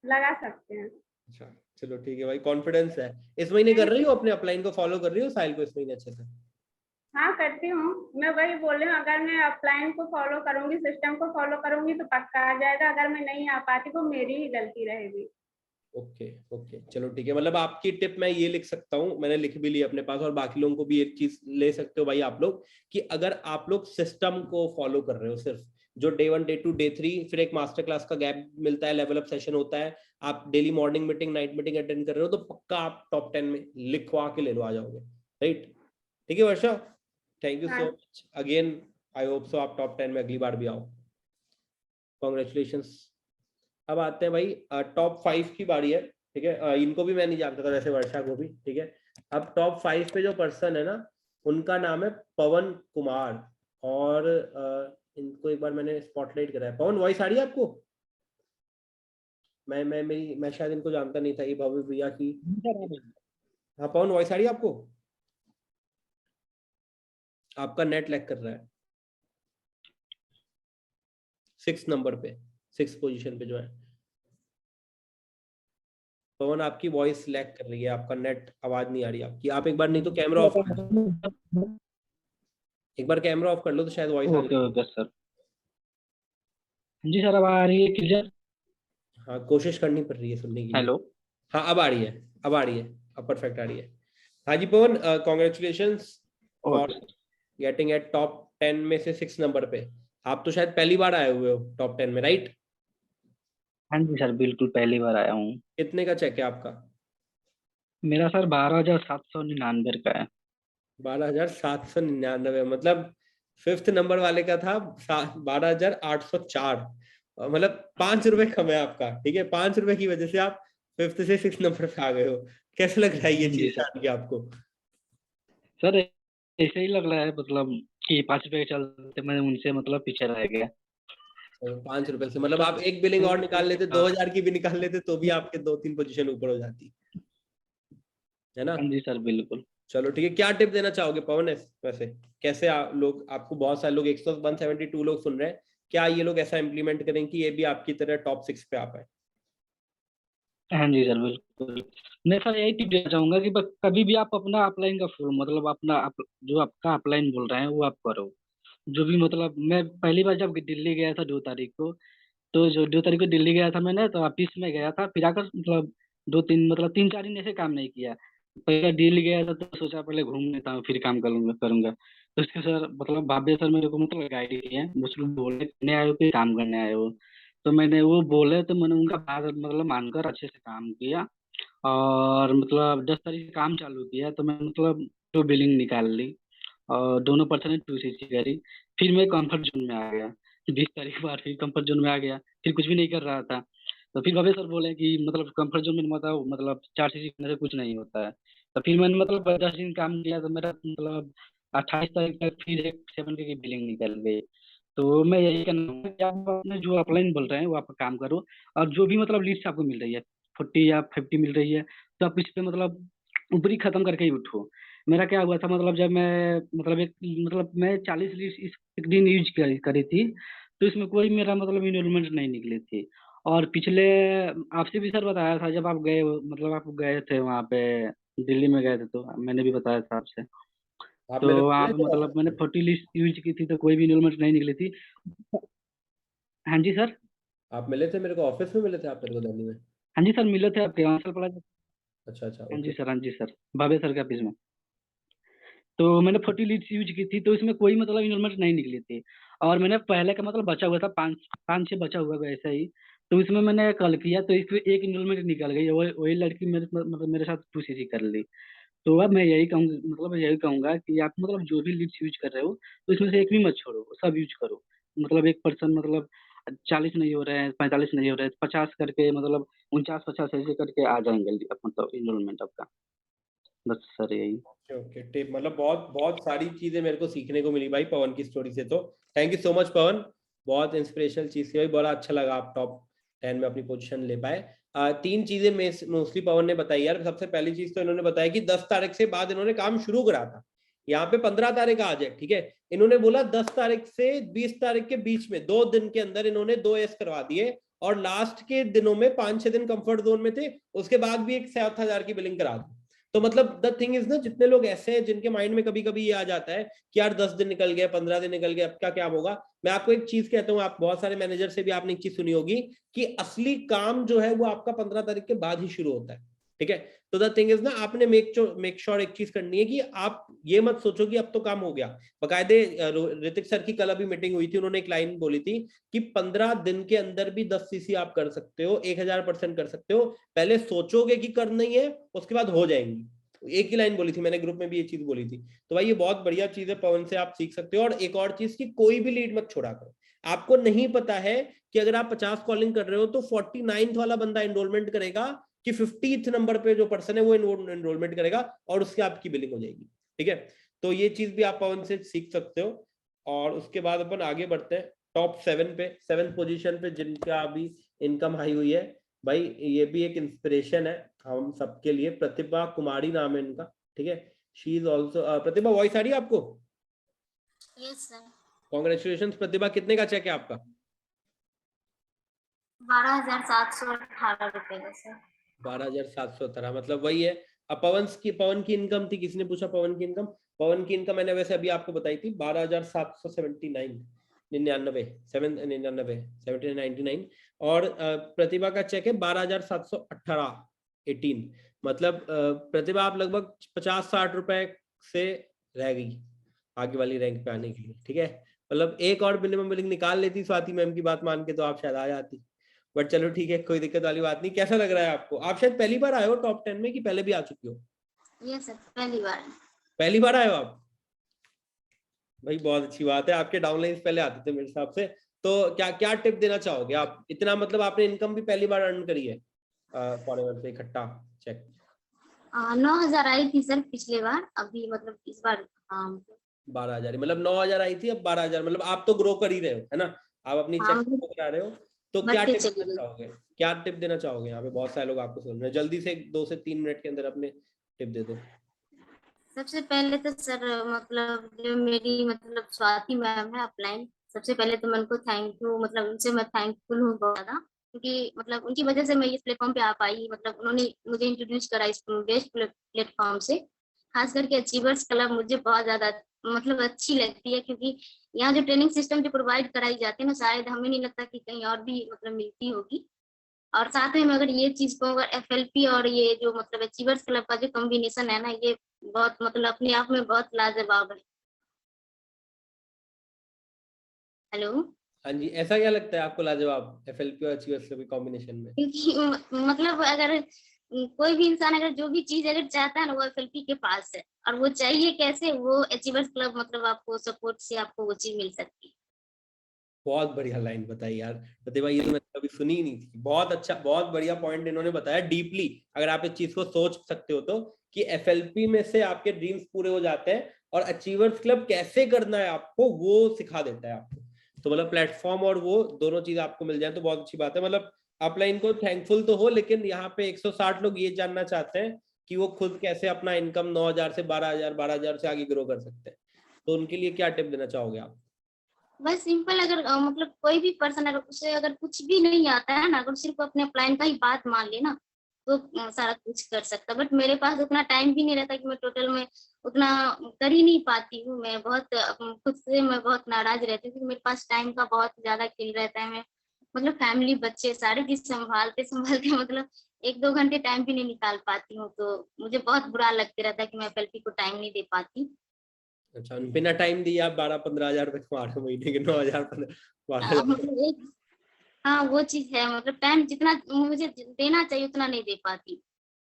लगा सकते हैं। अच्छा, चलो ठीक है भाई, कॉन्फिडेंस है। इस महीने कर रही हो अपने अपलाइन को फॉलो कर रही हो साहिल को इस महीने अच्छे से? हाँ करती हूँ। मैं वही बोल रही हूँ, अगर मैं अपलाइन को फॉलो करूंगी, सिस्टम को फॉलो करूंगी तो पक्का आ जाएगा। अगर मैं नहीं आ पाती तो मेरी ही गलती रहेगी। ओके ओके, चलो ठीक है, मतलब आपकी टिप मैं ये लिख सकता हूँ, मैंने लिख भी ली अपने पास, और बाकी लोगों को भी एक चीज ले सकते हो भाई आप लोग, कि अगर आप लोग सिस्टम को फॉलो कर रहे हो, सिर्फ जो डे 1 डे 2 डे 3 फिर एक मास्टर क्लास का गैप मिलता है, लेवल अप सेशन होता है, आप daily morning meeting night meeting attend कर रहे हो, तो पक्का आप टॉप 10 में लिखवा के ले लो, आ जाओगे। राइट? ठीक है वर्षा, थैंक यू सो हाँ much again, I hope so आप टॉप 10 में अगली बार भी आओ। कॉन्ग्रेचुलेशंस। अब आते हैं भाई टॉप 5 की बारी है। ठीक है, इनको भी मैं नहीं जानता था वैसे, वर्षा को भी। ठीक है, अब टॉप 5 पे जो पर्सन है ना, उनका नाम है पवन कुमार, और इनको एक बार मैंने स्पॉटलाइट करा है। पवन, वॉइस आ रही है आपको? मैं शायद इनको जानता नहीं था, ये भव्य भैया की। हाँ पवन, वॉइस आ रही है आपको? आपका नेट लैग कर रहा है 6 नंबर पे, 6 पोजीशन पे जो है। पवन, आपकी वॉइस लैग कर रही है, आपका नेट, आवाज नहीं आ रही आपकी। आप एक बार नहीं तो कैमरा ऑफ कर लो, एक बार कैमरा ऑफ कर लो तो शायद वॉइस आने ओके लगे। Okay sir. जी सर, अब आ रही है क्लियर? हाँ, कोशिश करनी पड़ रही है सुनने के लिए। हेलो। हाँ, अब आ रही है, अब आ रही है, अब परफेक्ट आ रही है। हाँ जी Pawan, congratulations for okay. Getting at top 10 में से 6 नंबर पे। आप तो शायद पहली बार आए हुए हो टॉप 10 में, राइट? हाँ जी सर, बिल्कुल पहली बार आया हूँ। कितने का चेक है आपका? मेरा सर 12,799 का है। 12,799, मतलब 5th नंबर वाले का था 12,804, मतलब 5 रुपए कम है आपका। ठीक है, 5 रुपए की वजह से आप 5th से 6 नंबर पे आ गए हो। कैसा लग रहा है ये हाँ जी चीज सर। जान के आपको? सर ऐसे ही लग रहा है, मतलब कि 5 रुपए के चलते मैं उनसे मतलब पीछे रह गया। ₹5 से, मतलब आप एक बिलिंग और निकाल लेते, 2000 की भी निकाल लेते तो भी आपके 2-3 पोजीशन ऊपर हो जाती, है ना? हाँ जी सर बिल्कुल। चलो ठीक है, क्या टिप देना चाहोगे पवन? वैसे कैसे लोग, आपको बहुत सारे लोग 172 लोग सुन रहे हैं, क्या ये लोग ऐसा इम्प्लीमेंट करें कि ये भी आपकी तरह टॉप 6 पे आ पाए? हाँ जी सर बिल्कुल। मैं सर यही टिप देना चाहूंगा कि बस कभी भी आप अपना अपलाइन का फुल मतलब जो आपका अपलाइन बोल रहे हैं वो आप करो। जो भी मतलब मैं पहली बार जब दिल्ली गया था 2 तारीख को, तो जो 2 तारीख को दिल्ली गया था मैंने, तो ऑफिस में गया था, फिर आकर मतलब 3-4 दिन ऐसे काम नहीं किया। पहले दिल्ली गया था तो सोचा पहले घूम लेता हूँ फिर काम करूंगा करूंगा। तो उसके सर मतलब भाव्य सर मेरे को मतलब गाइड किए हैं, मुझे बोले करने आए हो कि काम करने आए हो। तो मैंने वो बोले तो मैंने उनका बात मतलब मानकर अच्छे से काम किया। और मतलब 10 तारीख से काम चालू किया तो मैं मतलब 2 बिलिंग निकाल ली, और दोनों पर्सन ने 2 CC करी। फिर मैं कंफर्ट जोन में आ गया। 20 तारीख बाद फिर कंफर्ट जोन में आ गया, फिर कुछ भी नहीं कर रहा था। तो फिर भव्य सर बोले कि मतलब कंफर्ट जोन में मतलब 4 CC करने से कुछ नहीं होता है। तो फिर मैंने मतलब 10 दिन काम किया तो मेरा मतलब 28 तारीख तक फिर एक 7K की बिलिंग निकल गई। तो मैं यही कहना चाहूंगा कि आप अपने जो अपलाइन बोल रहे हैं वो आप काम करो। और जो भी मतलब लीड्स आपको मिल रही है 40 या 50 मिल रही है, तो आप इस पे मतलब ऊपरी खत्म करके ही उठो। मेरा क्या हुआ था मतलब जब मैं मतलब मैं 40 लीड्स इस एक दिन यूज करी थी, तो इसमें कोई मेरा मतलब इन्वॉल्वमेंट नहीं निकली थी। और पिछले आपसे भी सर बताया था जब आप गए मतलब आप गए थे वहाँ पे दिल्ली में गए थे, तो मैंने भी बताया था आपसे। आप तो मेरे को वहाँ मिले पे थे मतलब ऑफिस मैंने में? 40 लिस्ट यूज की थी तो कोई भी इन्वॉल्वमेंट नहीं निकली थी। हाँ जी सर। आप मिले थे मेरे को ऑफिस में, मिले थे आप मेरे को दिल्ली में? हाँ जी सर मिले थे आपके आंसर पड़ा। अच्छा अच्छा, हाँ ओके। जी सर, हाँ जी सर, भावे सर के ऑफिस में। तो मैंने 40 लीड्स यूज की थी तो इसमें कोई मतलब इन्वॉल्वमेंट नहीं निकली थी। और मैंने पहले का मतलब बचा हुआ था 5-6 बचा हुआ था ऐसा ही। तो इसमें मैंने कल किया तो इसमें एक इन्वॉल्वमेंट निकल गई, वही लड़की मेरे साथ 2 CC कर ली। तो अब मैं यही कहूँगा मतलब यही कहूंगा कि आप मतलब जो भी लीड्स यूज कर रहे हो तो इसमें से एक भी मत छोड़ो, सब यूज करो। मतलब एक पर्सन मतलब 40 नहीं हो रहे हैं, 45 नहीं हो रहे हैं, 50 करके मतलब 49-50 ऐसे करके आ जाएंगे मतलब इन्वॉल्वमेंट आपका। बस सर यही। ओके टिप, मतलब बहुत बहुत सारी चीजें मेरे को सीखने को मिली भाई पवन की स्टोरी से, तो थैंक यू सो मच पवन। बहुत इंस्पिरेशनल चीज थी भाई, बड़ा अच्छा लगा आप टॉप 10 में अपनी पोजीशन ले पाए। 3 चीजें मोस्टली पवन ने बताई यार। सबसे पहली चीज तो इन्होंने बताया कि 10 तारीख से बाद इन्होंने काम शुरू करा था। यहाँ पे 15 तारीख आज है, ठीक है, इन्होंने बोला 10 तारीख से 20 तारीख के बीच में 2 दिन के अंदर इन्होंने 2 एस करवा दिए, और लास्ट के दिनों में 5-6 दिन कंफर्ट जोन में थे, उसके बाद भी एक 7,000 की बिलिंग करा दी। तो मतलब द थिंग इज ना, जितने लोग ऐसे हैं जिनके माइंड में कभी कभी ये आ जाता है कि यार 10 दिन निकल गए, 15 दिन निकल गए, अब क्या क्या होगा। मैं आपको एक चीज कहता हूँ, आप बहुत सारे मैनेजर से भी आपने एक चीज सुनी होगी कि असली काम जो है वो आपका 15 तारीख के बाद ही शुरू होता है, ठीक है। तो द थिंग इज ना, आपने मेक श्योर एक चीज करनी है कि आप ये मत सोचो कि अब तो काम हो गया। बकायदे ऋतिक सर की कल अभी मीटिंग हुई थी, उन्होंने एक लाइन बोली थी कि 15 दिन के अंदर भी 10 CC आप कर सकते हो, 1000% कर सकते हो। पहले सोचोगे कि करना ही है, उसके बाद हो जाएंगी। एक ही लाइन बोली थी मैंने, ग्रुप में भी ये चीज बोली थी। तो भाई ये बहुत बढ़िया चीज है, पवन से आप सीख सकते हो। और एक और चीज की, कोई भी लीड मत छोड़ा करो। आपको नहीं पता है कि अगर आप 50 कॉलिंग कर रहे हो तो 49th वाला बंदा एनरोलमेंट करेगा कि 50th नंबर पे जो पर्सन है वो एनरोलमेंट करेगा, और उससे आपकी बिलिंग हो जाएगी, ठीक है। तो ये चीज भी आप पवन से सीख सकते हो। और उसके बाद अपन आगे बढ़ते हैं टॉप 7 पे, 7th पोजीशन पे जिनका अभी इनकम हाई हुई है। भाई ये भी एक इंस्पिरेशन है हम सबके लिए। प्रतिभा कुमारी नाम है इनका, ठीक है। She is also, Pratibha voice आ रही है आपको? Yes sir. कॉन्ग्रेचुलेशन प्रतिभा, कितने का चेक है आपका? 12,718 रुपए का सर। 12,718, मतलब वही है। अब पवन की इनकम थी, किसी ने पूछा पवन की इनकम? पवन की इनकम मैंने वैसे अभी आपको बताई थी, 12,779, 99 और प्रतिभा का चेक है 12,718 18। मतलब प्रतिभा आप लगभग 50-60 रुपए से रह गई आगे वाली रैंक पे आने के लिए, ठीक है। मतलब एक और मिनिमम बिलिंग निकाल लेती स्वाति मैम की बात मान के तो आप शायद आ जाती। बट चलो ठीक है, कोई दिक्कत वाली बात नहीं। कैसा लग रहा है आपको? आप शायद पहली बार आए हो टॉप 10 में, कि पहले भी आ चुकी हो? यस सर, पहली बार। पहली बार आए हो आप? भाई बहुत अच्छी बात है, आपके डाउनलाइंस पहले आते थे मेरे हिसाब से। तो क्या क्या टिप देना चाहोगे आप? इतना मतलब आपने इनकम भी पहली बार अर्न करी है फॉरएवर से इकट्ठा चेक? 9,000 आई थी सर पिछले बार, अभी मतलब इस बार 12,000, मतलब 9,000 आई थी, अब 12,000, मतलब आप तो ग्रो कर ही रहे हो, है ना। आप अपनी हाँ, चेस्ट करा रहे हो, तो क्या बढ़ती टिप चली देना गई। चाहोगे? क्या टिप देना चाहोगे? यहाँ पे बहुत सारे लोग आपको सुन रहे हैं, जल्दी से 2 से 3 मिनट के अंदर अपने टिप दे दो। सबसे पहले तो सर मतलब जो मेरी मतलब स्वाति मैम है अपलाइन, सबसे पहले तो मैं उनको थैंक यू, मतलब उनसे मैं थैंकफुल हूँ बहुत ज्यादा, क्योंकि मतलब उनकी वजह से मैं इस प्लेटफॉर्म पे आ पाई। मतलब उन्होंने मुझे इंट्रोड्यूस करा इस बेस्ट प्लेटफॉर्म से। खास करके अचीवर्स क्लब मुझे बहुत ज्यादा मतलब अच्छी लगती है, क्योंकि यहाँ जो ट्रेनिंग सिस्टम जो प्रोवाइड कराई जाती है ना, शायद हमें नहीं लगता कि कहीं और भी मतलब मिलती होगी। और साथ में मैं अगर ये चीज को, अगर FLP और ये जो मतलब अचीवर्स क्लब का जो कॉम्बिनेशन है ना, ये बहुत मतलब अपने आप में बहुत लाजवाब है। हेलो। हाँ जी, ऐसा क्या लगता है आपको लाजवाब FLP और अचीवर्स के कॉम्बिनेशन में? क्योंकि मतलब अगर कोई भी इंसान अगर जो भी चीज अगर चाहता है ना, वो FLP के पास है, और वो चाहिए कैसे, वो अचीवर्स क्लब मतलब आपको सपोर्ट से आपको वो चीज मिल सकती है। बहुत बढ़िया लाइन बताई यार प्रतिभा, ये तो मैंने कभी सुनी ही नहीं थी। बहुत अच्छा, बहुत बढ़िया पॉइंट इन्होंने बताया डीपली। अगर आप इस चीज को सोच सकते हो तो, कि FLP में से आपके ड्रीम्स पूरे हो जाते हैं, और अचीवर्स क्लब कैसे करना है आपको वो सिखा देता है आपको। तो मतलब प्लेटफॉर्म और वो दोनों चीज आपको मिल जाए तो बहुत अच्छी बात है। मतलब अपलाइन को थैंकफुल तो हो, लेकिन यहाँ पे 160 लोग ये जानना चाहते हैं कि वो खुद कैसे अपना इनकम 9,000 से 12,000, 12,000 से आगे ग्रो कर सकते हैं। तो उनके लिए क्या टिप देना चाहोगे आप? बस सिंपल, अगर मतलब कोई भी पर्सन अगर उसे अगर कुछ भी नहीं आता है ना, अगर सिर्फ अपने अपलाइन का ही बात मान ले ना, तो सारा कुछ कर सकता। बट मेरे पास उतना टाइम भी नहीं रहता कि मैं टोटल में उतना कर ही नहीं पाती हूँ। मैं बहुत खुद से मैं बहुत नाराज रहती हूँ, क्योंकि मेरे पास टाइम का बहुत ज्यादा खेल रहता है। मैं मतलब फैमिली, बच्चे सारे चीज संभालते संभालते मतलब 1-2 घंटे टाइम भी नहीं निकाल पाती हूँ। तो मुझे बहुत बुरा लगता रहता है कि मैं FLP को टाइम नहीं दे पाती। अच्छा, बिना टाइम दिए आप 12-15 हजार रुपए कमा रहे हो महीने के, 9,000 12,000। मतलब एक, हाँ वो चीज है, मतलब टाइम जितना मुझे देना चाहिए उतना नहीं दे पाती।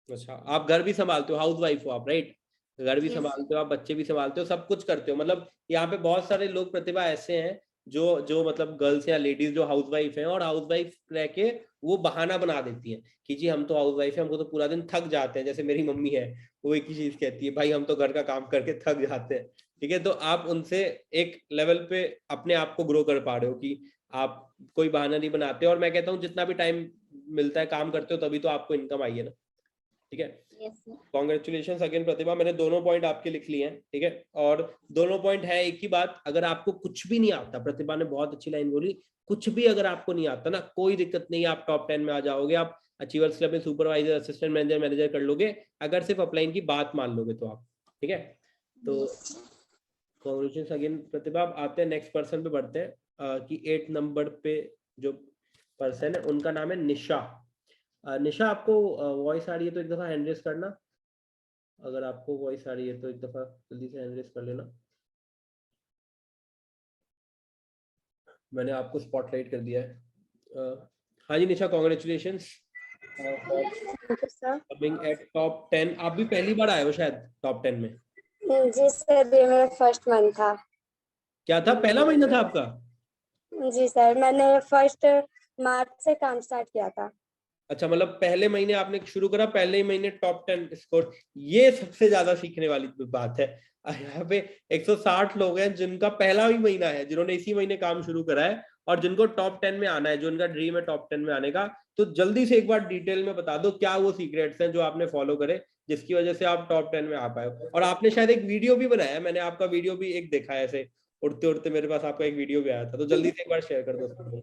अच्छा, आप घर भी संभालते हो, हाउस वाइफ हो आप, राइट? घर भी यस। संभालते हो आप, बच्चे भी संभालते हो, सब कुछ करते हो। मतलब यहाँ पे बहुत सारे लोग प्रतिभा ऐसे हैं जो जो मतलब गर्ल्स या लेडीज जो हाउस वाइफ हैं, और हाउस वाइफ रह के वो बहाना बना देती हैं कि जी हम तो हाउस वाइफ है, हमको तो पूरा दिन थक जाते हैं। जैसे मेरी मम्मी है, वो एक ही चीज कहती है, भाई हम तो घर का काम करके थक जाते हैं। ठीक है, तो आप उनसे एक लेवल पे अपने आप को ग्रो कर पा रहे हो कि आप कोई बहाना नहीं बनाते। और मैं कहता हूँ जितना भी टाइम मिलता है काम करते हो, तभी तो आपको इनकम आई है ना। ठीक है, यस। कॉन्ग्रेचुलेशन अगेन प्रतिभा, मैंने दोनों पॉइंट आपके लिख लिए हैं। ठीक है, और दोनों पॉइंट है एक ही बात। अगर आपको कुछ भी नहीं आता, प्रतिभा ने बहुत अच्छी लाइन बोली, कुछ भी अगर आपको नहीं आता ना, कोई दिक्कत नहीं, आप टॉप 10 में आ जाओगे। आप अचीवर्स क्लब में सुपरवाइजर, असिस्टेंट मैनेजर, मैनेजर कर लोगे, अगर सिर्फ अपलाइन की बात मान लोगे तो आप। ठीक है, तो कॉन्ग्रेचुलेशन अगेन प्रतिभा। आप आते हैं नेक्स्ट पर्सन पे बढ़ते हैं, कि 8 नंबर पे जो पर्सन है उनका नाम है निशा। निशा, आपको वॉइस आ रही है तो एक दफा हैंड रेस करना। अगर आपको वॉइस आ रही है तो एक दफा जल्दी से हैंड रेस कर लेना। मैंने आपको स्पॉटलाइट कर दिया है। हाँ जी Nisha, congratulations for coming at top 10। आप भी पहली बार आए हो शायद टॉप 10 में? जी सर, ये मेरा फर्स्ट मंथ था। क्या था, पहला महीना था आपका? जी सर, मैंने फर्स्ट मार्च से काम स्टार्ट किया था। अच्छा, मतलब पहले महीने आपने शुरू करा, पहले ही महीने टॉप 10 स्कोर। ये सबसे ज्यादा सीखने वाली बात है। यहाँ पे 160 लोग हैं जिनका पहला ही महीना है, जिन्होंने इसी महीने काम शुरू करा है, और जिनको टॉप 10 में आना है, जो उनका ड्रीम है टॉप 10 में आने का। तो जल्दी से एक बार डिटेल में बता दो क्या वो सीक्रेट्स हैं जो आपने फॉलो करे, जिसकी वजह से आप टॉप 10 में आ पाए। और आपने शायद एक वीडियो भी बनाया है, मैंने आपका वीडियो भी एक देखा है, ऐसे उड़ते उड़ते मेरे पास आपका एक वीडियो भी आया था। तो जल्दी से एक बार शेयर कर दो।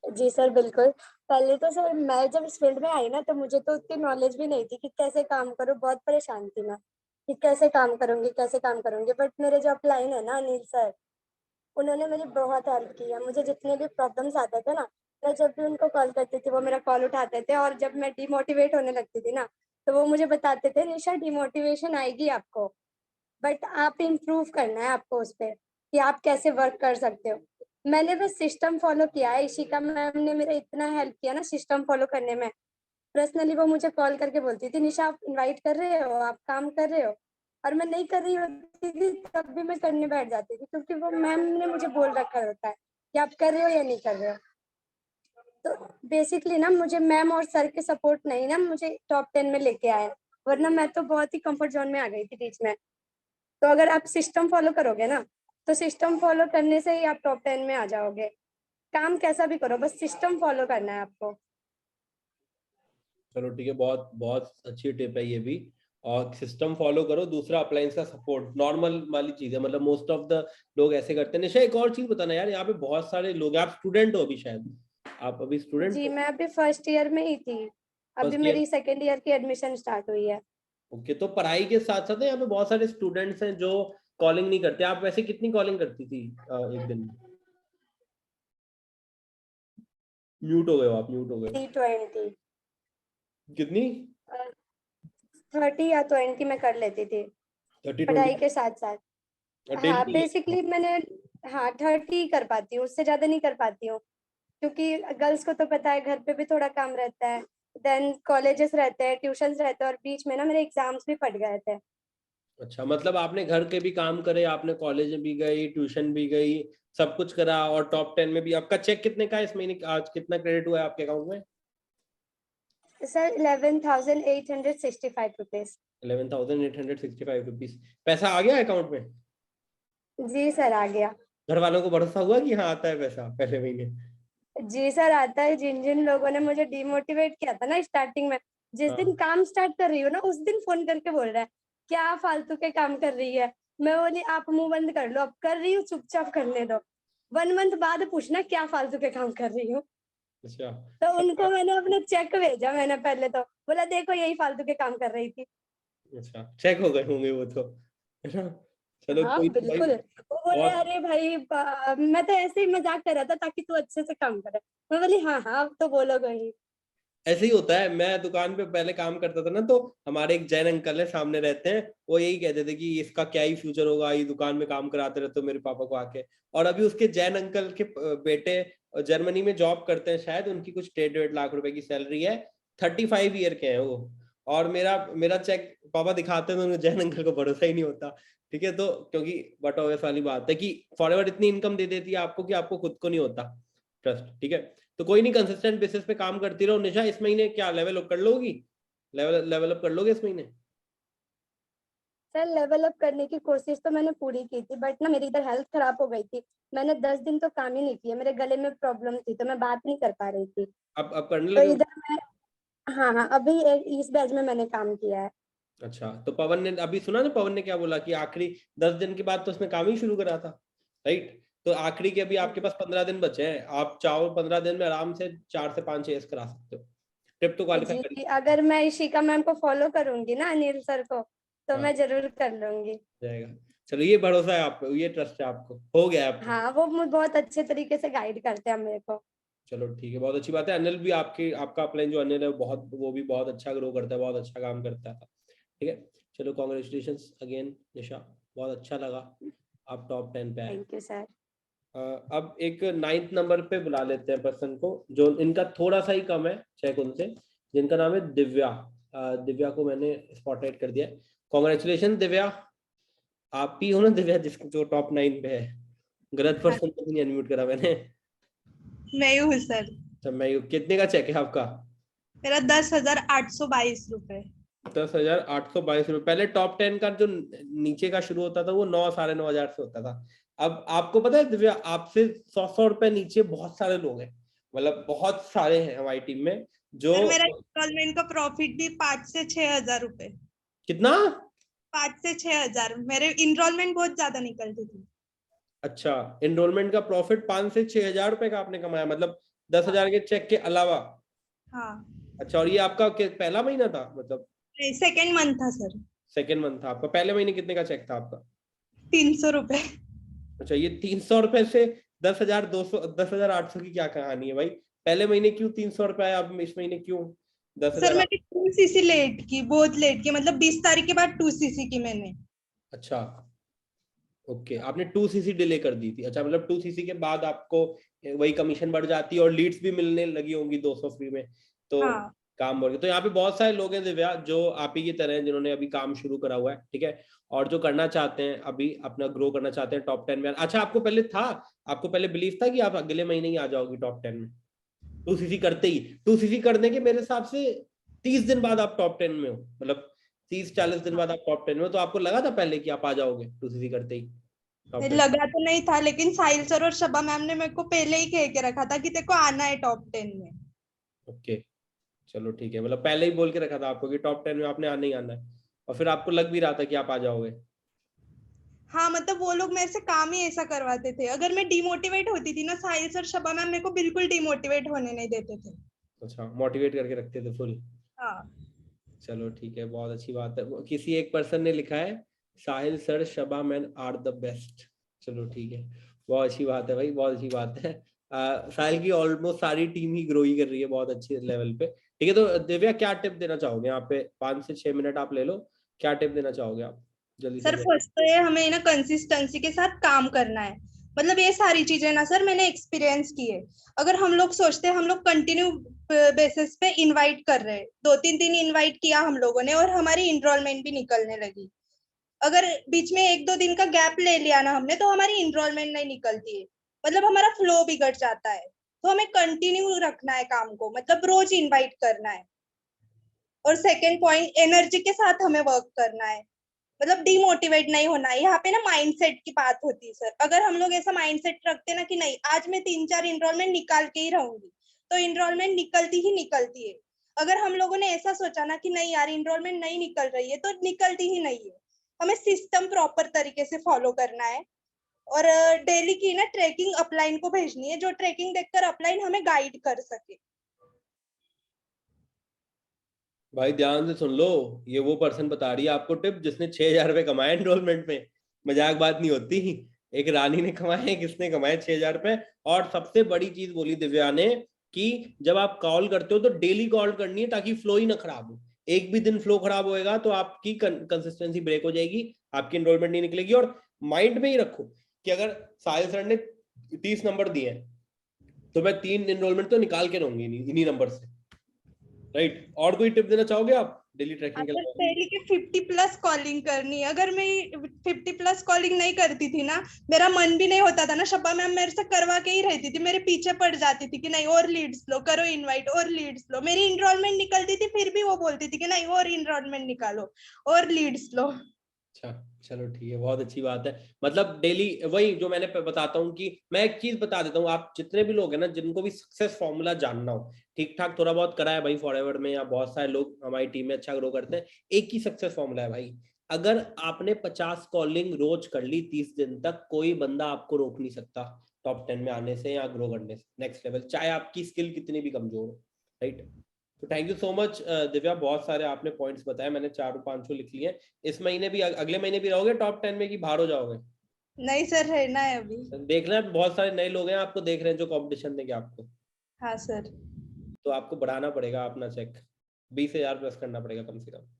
जी सर, बिल्कुल। पहले तो सर मैं जब इस फील्ड में आई ना, तो मुझे तो उतनी नॉलेज भी नहीं थी कि कैसे काम करूँ। बहुत परेशान थी मैं कि कैसे काम करूंगी, कैसे काम करूंगी। बट मेरे जो अपलाइन है ना, अनिल सर, उन्होंने मेरी बहुत हेल्प की है। मुझे जितने भी प्रॉब्लम्स आते थे ना, मैं जब भी उनको कॉल करती थी वो मेरा कॉल उठाते थे। और जब मैं डिमोटिवेट होने लगती थी ना, तो वो मुझे बताते थे, निशा डिमोटिवेशन आएगी आपको, बट आप इम्प्रूव करना है आपको उस पर, कि आप कैसे वर्क कर सकते हो। मैंने बस सिस्टम फॉलो किया है। इशिका मैम ने मेरा इतना हेल्प किया ना सिस्टम फॉलो करने में। पर्सनली वो मुझे कॉल करके बोलती थी, निशा आप इनवाइट कर रहे हो, आप काम कर रहे हो। और मैं नहीं कर रही होती थी तब भी मैं करने बैठ जाती थी, क्योंकि वो मैम ने मुझे बोल रखा होता है कि आप कर रहे हो या नहीं कर रहे हो। तो बेसिकली ना मुझे मैम और सर के सपोर्ट नहीं ना मुझे टॉप 10 में लेके आए, वरना मैं तो बहुत ही कंफर्ट जोन में आ गई थी बीच में। तो अगर आप सिस्टम फॉलो करोगे ना, तो सिस्टम फॉलो करने से ही आप टॉप 10 में आ जाओगे। काम कैसा भी करो, बस सिस्टम फॉलो करना है आपको। चलो ठीक है, बहुत बहुत अच्छी टिप है ये भी। और सिस्टम फॉलो करो, दूसरा अप्लायंस का सपोर्ट नॉर्मल वाली चीज है, मतलब मोस्ट ऑफ द लोग ऐसे करते हैं। निशा एक और चीज बताना यार, यहाँ पे बहुत सारे लोग हैं, आप स्टूडेंट हो अभी शायद, आप अभी स्टूडेंट जी हो? मैं अभी फर्स्ट ईयर में ही थी, अभी फर्स्ट ईयर? मेरी सेकेंड ईयर की एडमिशन स्टार्ट हुई है। ओके, तो पढ़ाई के साथ साथ यहाँ पे बहुत सारे स्टूडेंट्स हैं जो कॉलिंग नहीं करते। आप वैसे कितनी कॉलिंग करती थी एक दिन में? म्यूट हो गए हो आप, म्यूट हो गए। 20 कितनी? 30 या 20 में कर लेती थी 30 पढ़ाई 20 के साथ साथ। हाँ बेसिकली मैंने, हाँ 30 कर पाती हूँ, उससे ज्यादा नहीं कर पाती हूँ, क्योंकि गर्ल्स को तो पता है घर पे भी थोड़ा काम रहता है, देन कॉलेजेस रहते हैं, ट्यूशंस रहते हैं, और बीच में ना मेरे एग्जाम्स भी पड़ गए थे। अच्छा, मतलब आपने घर के भी काम करे, आपने कॉलेज भी गई, ट्यूशन भी गई, सब कुछ करा, और टॉप 10 में भी। आपका चेक कितने का है इस महीने? आज कितना क्रेडिट हुआ है आपके अकाउंट में? Sir 11,865 rupees. 11,865 रुपीज पैसा आ गया अकाउंट में? जी सर आ गया। घर वालों को भरोसा हुआ कि हाँ आता है पैसा पहले महीने? जी सर आता है। जिन जिन लोगों ने मुझे डिमोटिवेट किया था ना स्टार्टिंग में, जिस दिन हाँ। काम स्टार्ट कर रही हो ना, उस दिन फोन करके बोल रहा है क्या फालतू के काम कर रही है। मैं बोली आप मुंह बंद कर लो, अब कर रही हूँ चुपचाप करने दो। 1 मंथ बाद पूछना क्या फालतू के काम कर रही हूँ। अच्छा। तो उनको मैंने अपना चेक भेजा, मैंने पहले तो बोला देखो यही फालतू के काम कर रही थी। अच्छा, चेक हो गए होंगे वो तो, है ना? चलो हाँ कोई नहीं भाई, बिल्कुल। वो बोले बहुत अरे भाई मैं तो ऐसे ही मजाक कर रहा था ताकि तू अच्छे से काम करे। मैं बोली हाँ हाँ अब तो बोलोगे ही। ऐसे ही होता है। मैं दुकान पे पहले काम करता था ना, तो हमारे एक जैन अंकल है, सामने रहते हैं, वो यही कहते थे कि इसका क्या ही फ्यूचर होगा, ये दुकान में काम कराते रहते हो मेरे पापा को आके। और अभी उसके जैन अंकल के बेटे जर्मनी में जॉब करते हैं शायद, उनकी कुछ 1.5 लाख रुपए की सैलरी है, 35 ईयर के हैं वो। और मेरा मेरा चेक पापा दिखाते हैं तो उनको जैन अंकल को भरोसा ही नहीं होता। ठीक है, तो क्योंकि बट ऑब्वियस वाली बात है कि फॉरएवर इतनी इनकम दे देती है आपको कि आपको खुद को नहीं होता ट्रस्ट। ठीक है, तो कोई नहीं, कंसिस्टेंट बेसिस पे काम करती रहो। निशा इस महीने क्या लेवल अप कर लोगी? लेवल अप कर लोगे इस महीने? सर लेवल अप करने की कोशिश तो मैंने पूरी की थी, बट ना मेरी इधर हेल्थ खराब हो गई थी। मैंने 10 दिन तो काम ही नहीं किया, मेरे गले में प्रॉब्लम थी तो मैं बात नहीं कर पा रही थी। अब करने तो लगे हो? इधर मैं, हाँ हाँ अभी इस बैच में मैंने काम किया है। अच्छा, तो पवन ने अभी सुना ना, पवन ने क्या बोला कि आखिरी 10 दिन के बाद तो उसने काम ही शुरू करा था, राइट? तो आखिरी के अभी आपके पास 15 दिन बचे हैं, आप चाहो 15 दिन में आराम से 4 से 5 चेस करा सकते हो। ट्रिप तो क्वालिफाई जी कर अगर मैं इशिका मैम को फॉलो करूंगी ना, अनिल सर को, तो हाँ, मैं जरूर कर लूंगी। जाएगा। चलो ये भरोसा है आप पे, ये ट्रस्ट है आपको, हो गया आपको। हाँ वो मुझे बहुत अच्छे तरीके से गाइड करते हैं मेरे को। चलो ठीक है, बहुत अच्छी बात है। अनिल भी आपका अपलाइन जो अनिल है वो भी बहुत अच्छा ग्रो करता है, बहुत अच्छा काम करता है। ठीक है, चलो कॉन्ग्रेचुलेशंस अगेन निशा, बहुत अच्छा लगा आप टॉप 10 पे आए। Thank you sir. अब एक 9th नंबर पे बुला लेते हैं पर्सन को, जो इनका थोड़ा सा ही कम है चेक उनसे, जिनका नाम है दिव्या। दिव्या को मैंने स्पॉटलाइट कर दिया। कॉन्ग्रेचुलेशन दिव्या, आप ही हो ना दिव्या जिसको जो टॉप 9 पे है? गलत पर्सन को नहीं अनम्यूट करा मैंने। मैं ही हूँ सर। अच्छा, मैं कितने का चेक है आपका? मेरा 10,822 रुपए। 10,822 रुपए। पहले टॉप 10 का जो नीचे का शुरू होता था वो 9 9,500 से होता था। अब आपको पता है दिव्या, आपसे 100 रुपए नीचे बहुत सारे लोग हैं, मतलब बहुत सारे हैं हमारी टीम में जो। सर मेरा इंस्टॉलमेंट का प्रॉफिट भी 5 से 6,000 रुपए। कितना? 5 से 6,000। मेरे इनरोलमेंट बहुत ज्यादा निकलती थी। अच्छा, एनरोलमेंट का प्रॉफिट 5 से 6,000 रुपए का आपने कमाया, मतलब 10,000 के चेक के अलावा? हाँ। अच्छा, और ये आपका पहला महीना था मतलब? सेकेंड मंथ था सर। सेकेंड मंथ था आपका। पहले महीने कितने का चेक था आपका? 300 रुपए। अच्छा, ये 300 रुपए से 10,200 10,800 की क्या कहानी है भाई? पहले महीने क्यों 300 रुपए आया, अब इस महीने क्यों 10,000? सर मैंने 2 सीसी लेट की, बहुत लेट की, मतलब 20 तारीख के बाद 2 सीसी की मैंने। अच्छा ओके, आपने 2 सीसी डिले कर दी थी। अच्छा, मतलब 2 सीसी के बाद आपको वही कमीशन बढ़ जाती है और लीड्स भी मिलने लगी होंगी 200 फ्री में, तो हाँ। काम बढ़ गया। तो यहाँ पे बहुत सारे लोग हैं दिव्या जो आप ही की तरह हैं, जिन्होंने अभी काम शुरू करा हुआ है। ठीक है, और जो करना चाहते हैं अभी अपना ग्रो करना चाहते हैं टॉप 10 में। अच्छा, आपको पहले बिलीव था कि आप अगले महीने ही आ जाओगी टॉप 10 में? 2 सीसी करते ही, 2 सीसी करने के मेरे हिसाब से 30 दिन बाद आप टॉप 10 में हो, मतलब 30-40 दिन बाद आप टॉप 10 में हो। तो आपको लगा था पहले कि आप आ जाओगे 2 सीसी करते ही? टॉप 10? लगा तो नहीं था, लेकिन साहिल सर और शबा मैम ने मेरे को पहले ही कह के रखा था कि तेरे को आना है टॉप 10 में। ओके, चलो ठीक है, मतलब पहले ही बोल के रखा था आपको कि टॉप 10 में आपने आना ही आना है, और फिर आपको लग भी रहा था कि आप आ जाओगे। हाँ मतलब वो लोग मेरे से काम ही ऐसा करवाते थे, अगर मैं डिमोटिवेट होती थी ना, साहिल सर शबा मैम मेरे को बिल्कुल डिमोटिवेट होने नहीं देते थे। अच्छा, मोटिवेट करके रखते थे फुल। हाँ चलो ठीक है, बहुत अच्छी बात है। किसी एक पर्सन ने लिखा है साहिल सर शबा मैन आर द बेस्ट। चलो ठीक है, बहुत अच्छी बात है भाई, बहुत अच्छी बात है। साहिल की ऑलमोस्ट सारी टीम ही ग्रो ही कर रही है बहुत अच्छे लेवल पे। ठीक है, तो दिव्या क्या टिप देना चाहोगे यहाँ पे? 5 से 6 मिनट आप ले लो, क्या टिप देना चाहोगे आप जल्दी सर, से? फर्स्ट तो ये हमें ना कंसिस्टेंसी के साथ काम करना है। मतलब ये सारी चीजें ना सर मैंने एक्सपीरियंस की है। अगर हम लोग सोचते हैं हम लोग कंटिन्यू बेसिस पे इनवाइट कर रहे हैं, 2-3 दिन इनवाइट किया हम लोगों ने और हमारी इनरोलमेंट भी निकलने लगी। अगर बीच में 1-2 दिन का गैप ले लिया ना हमने, तो हमारी इनरोलमेंट नहीं निकलती है, मतलब हमारा फ्लो बिगड़ जाता है। तो हमें कंटिन्यू रखना है काम को, मतलब रोज इनवाइट करना है। और सेकंड पॉइंट, एनर्जी के साथ हमें वर्क करना है, मतलब डिमोटिवेट नहीं होना है। यहाँ पे ना माइंडसेट की बात होती है सर। अगर हम लोग ऐसा माइंडसेट रखते ना कि नहीं आज मैं 3-4 इनरोलमेंट निकाल के ही रहूंगी, तो इनरोलमेंट निकलती ही निकलती है। अगर हम लोगों ने ऐसा सोचा ना कि नहीं यार इनरोलमेंट नहीं निकल रही है, तो निकलती ही नहीं है। हमें सिस्टम प्रॉपर तरीके से फॉलो करना है और डेली की ना ट्रैकिंग अपलाइन को भेजनी है, जो ट्रैकिंग देखकर अपलाइन हमें गाइड कर सके। भाई ध्यान से सुन लो, ये वो पर्सन बता रही है आपको टिप जिसने 6,000 रुपए कमाए एनरोलमेंट में। मजाक बात नहीं होती। एक रानी ने कमाए, किसने कमाए 6,000 रुपए। और सबसे बड़ी चीज बोली दिव्या ने कि जब आप कॉल करते हो तो डेली कॉल करनी है ताकि फ्लो ही ना खराब हो। एक भी दिन फ्लो खराब होएगा तो आपकी कंसिस्टेंसी ब्रेक हो जाएगी, आपकी एनरोलमेंट नहीं निकलेगी। और माइंड में ही रखो कि अगर साहिल सर ने 30 नंबर दिए तो मैं 3 एनरोलमेंट तो निकाल के रहूंगी इन्हीं नंबर से, राइट? और कोई टिप देना चाहोगे आप डेली ट्रैकिंग के अगर लिए? डेली की 50+ कॉलिंग करनी है, अगर मैं 50+ कॉलिंग नहीं करती थी ना, मेरा मन भी नहीं होता था ना, शब्बा मैम मेरे से करवा के ही रहती थी, मेरे पीछे पड़ जाती थी कि नहीं और लीड्स लो, करो इनवाइट और लीड्स लो। मेरी इनरोलमेंट निकलती थी फिर भी वो बोलती थी कि नहीं और इनरोलमेंट निकालो और लीड्स लो। अच्छा, चलो ठीक है, बहुत अच्छी बात है। मतलब डेली वही जो मैंने बताता हूँ कि मैं एक चीज बता देता हूँ, आप जितने भी लोग हैं ना जिनको भी सक्सेस फॉर्मूला जानना हो, ठीक ठाक थोड़ा बहुत करा है भाई फॉरएवर में, या बहुत सारे लोग हमारी टीम में अच्छा ग्रो करते हैं, एक ही सक्सेस फॉर्मूला है भाई। अगर आपने 50 कॉलिंग रोज कर ली 30 दिन तक, कोई बंदा आपको रोक नहीं सकता टॉप 10 में आने से या ग्रो करने से नेक्स्ट लेवल, चाहे आपकी स्किल कितनी भी कमजोर हो, राइट? तो thank you so much Divya, बहुत सारे आपने पॉइंट्स बताए, मैंने 4-5 लिख लिए। इस महीने भी, अगले महीने भी रहोगे टॉप 10 में कि बाहर हो जाओगे? नहीं सर, रहना है अभी। देखना है, बहुत सारे नए लोग हैं आपको देख रहे हैं जो कंपटीशन देंगे आपको, हाँ सर। तो आपको बढ़ाना पड़ेगा अपना चेक, 20,000 प्लस करना पड़ेगा कम से कम।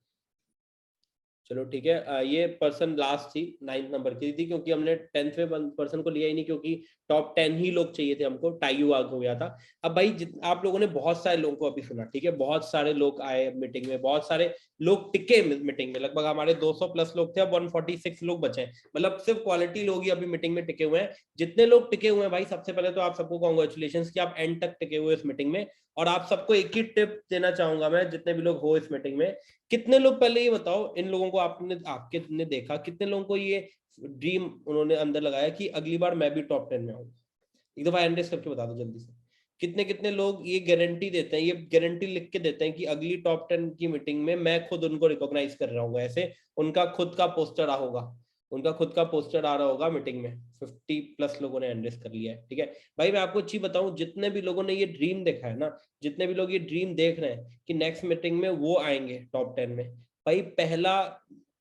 चलो ठीक है, ये पर्सन लास्ट थी 9th नंबर की थी, क्योंकि हमने 10th पर्सन को लिया ही नहीं, क्योंकि टॉप 10 ही लोग चाहिए थे हमको, टाई आग हो गया था। अब भाई आप लोगों ने बहुत सारे लोगों को अभी सुना, ठीक है, बहुत सारे लोग आए मीटिंग में, बहुत सारे लोग टिके मीटिंग में, लगभग हमारे 200 प्लस लोग थे, अब 146 लोग बचे हैं, मतलब सिर्फ क्वालिटी लोग ही अभी मीटिंग में टिके हुए हैं। जितने लोग टिके हुए हैं भाई, सबसे पहले तो आप सबको कॉन्ग्रेचुलेशन कि आप एंड तक टिके हुए इस मीटिंग में। और आप सबको एक ही टिप देना चाहूंगा मैं, जितने भी लोग हो इस मीटिंग में, कितने लोग, पहले ये बताओ इन लोगों को आपने देखा, कितने लोगों को ये ड्रीम उन्होंने अंदर लगाया कि अगली बार मैं भी टॉप 10 में आऊंगा? एक दफा एंड्रेस करके बता दो जल्दी से, कितने कितने लोग ये गारंटी देते हैं, ये गारंटी लिख के देते हैं कि अगली टॉप 10 की मीटिंग में मैं खुद उनको रिकॉग्नाइज कर रहा हूँ, ऐसे उनका खुद का पोस्टर होगा, उनका खुद का पोस्टर आ रहा होगा मीटिंग में। 50+ लोगों ने एंड्रेस कर लिया है, ठीक है भाई। मैं आपको अच्छी बताऊं, जितने भी लोगों ने ये ड्रीम देखा है ना, जितने भी लोग ये ड्रीम देख रहे हैं कि नेक्स्ट मीटिंग में वो आएंगे टॉप 10 में, भाई पहला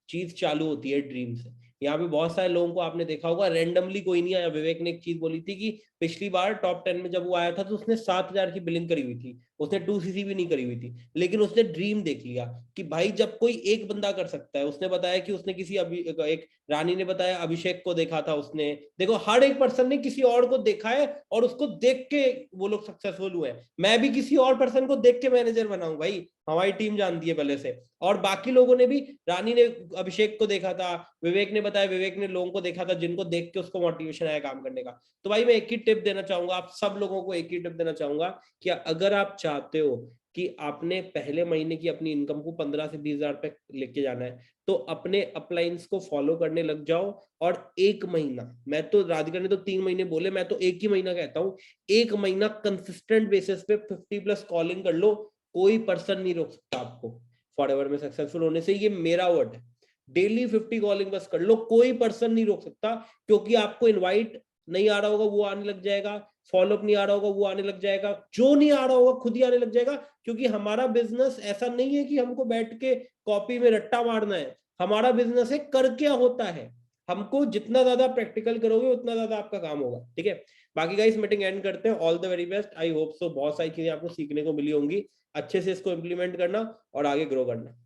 चीज चालू होती है ड्रीम से। यहाँ पे बहुत सारे लोगों को आपने देखा होगा रैंडमली कोई नहीं आया। विवेक ने एक चीज बोली थी कि पिछली बार टॉप 10 में जब वो आया था तो उसने 7,000 की बिलिंग करी हुई थी, उसने 2cc भी नहीं करी हुई थी, लेकिन उसने ड्रीम देख लिया कि भाई जब कोई एक बंदा कर सकता है। उसने बताया कि उसने किसी एक रानी ने बताया अभिषेक को देखा था उसने, देखो हर एक पर्सन ने किसी और को देखा है और उसको देख के वो लोग सक्सेसफुल हुए हैं। मैं भी किसी और पर्सन को देख के मैनेजर बना हूं भाई, हमारी टीम जानती है पहले से, और बाकी लोगों ने भी, रानी ने अभिषेक को देखा था, विवेक ने बताया, विवेक ने लोगों को देखा था जिनको देख के उसको मोटिवेशन आया काम करने का। तो भाई मैं एक ही टिप देना चाहूंगा, आप सब लोगों को एक ही टिप देना चाहूंगा कि अगर आप चाहते हो कि आपने पहले महीने की अपनी इनकम को 15 से 20 हजार पे लेके जाना है, तो अपने अपलाइंस को फॉलो करने लग जाओ। और एक महीना, मैं तो राधिका ने तो 3 महीने बोले, मैं तो एक ही महीना कहता हूँ, एक महीना कंसिस्टेंट बेसिस पे 50+ कॉलिंग कर लो, कोई पर्सन नहीं रोक सकता आपको फॉरएवर में सक्सेसफुल होने से। ये मेरा वर्ड है, डेली 50 कॉलिंग बस कर लो, कोई पर्सन नहीं रोक सकता, क्योंकि आपको इनवाइट नहीं आ रहा होगा वो आने लग जाएगा, फॉलोअप नहीं आ रहा होगा वो आने लग जाएगा, जो नहीं आ रहा होगा खुद ही आने लग जाएगा। क्योंकि हमारा बिजनेस ऐसा नहीं है कि हमको बैठ के कॉपी में रट्टा मारना है, हमारा बिजनेस है कर क्या होता है। हमको जितना ज्यादा प्रैक्टिकल करोगे उतना ज्यादा आपका काम होगा, ठीक है। बाकी गाइस मीटिंग एंड करते हैं, all the very best, I hope so बहुत सारी चीजें आपको सीखने को मिली होंगी, अच्छे से इसको इंप्लीमेंट करना और आगे ग्रो करना।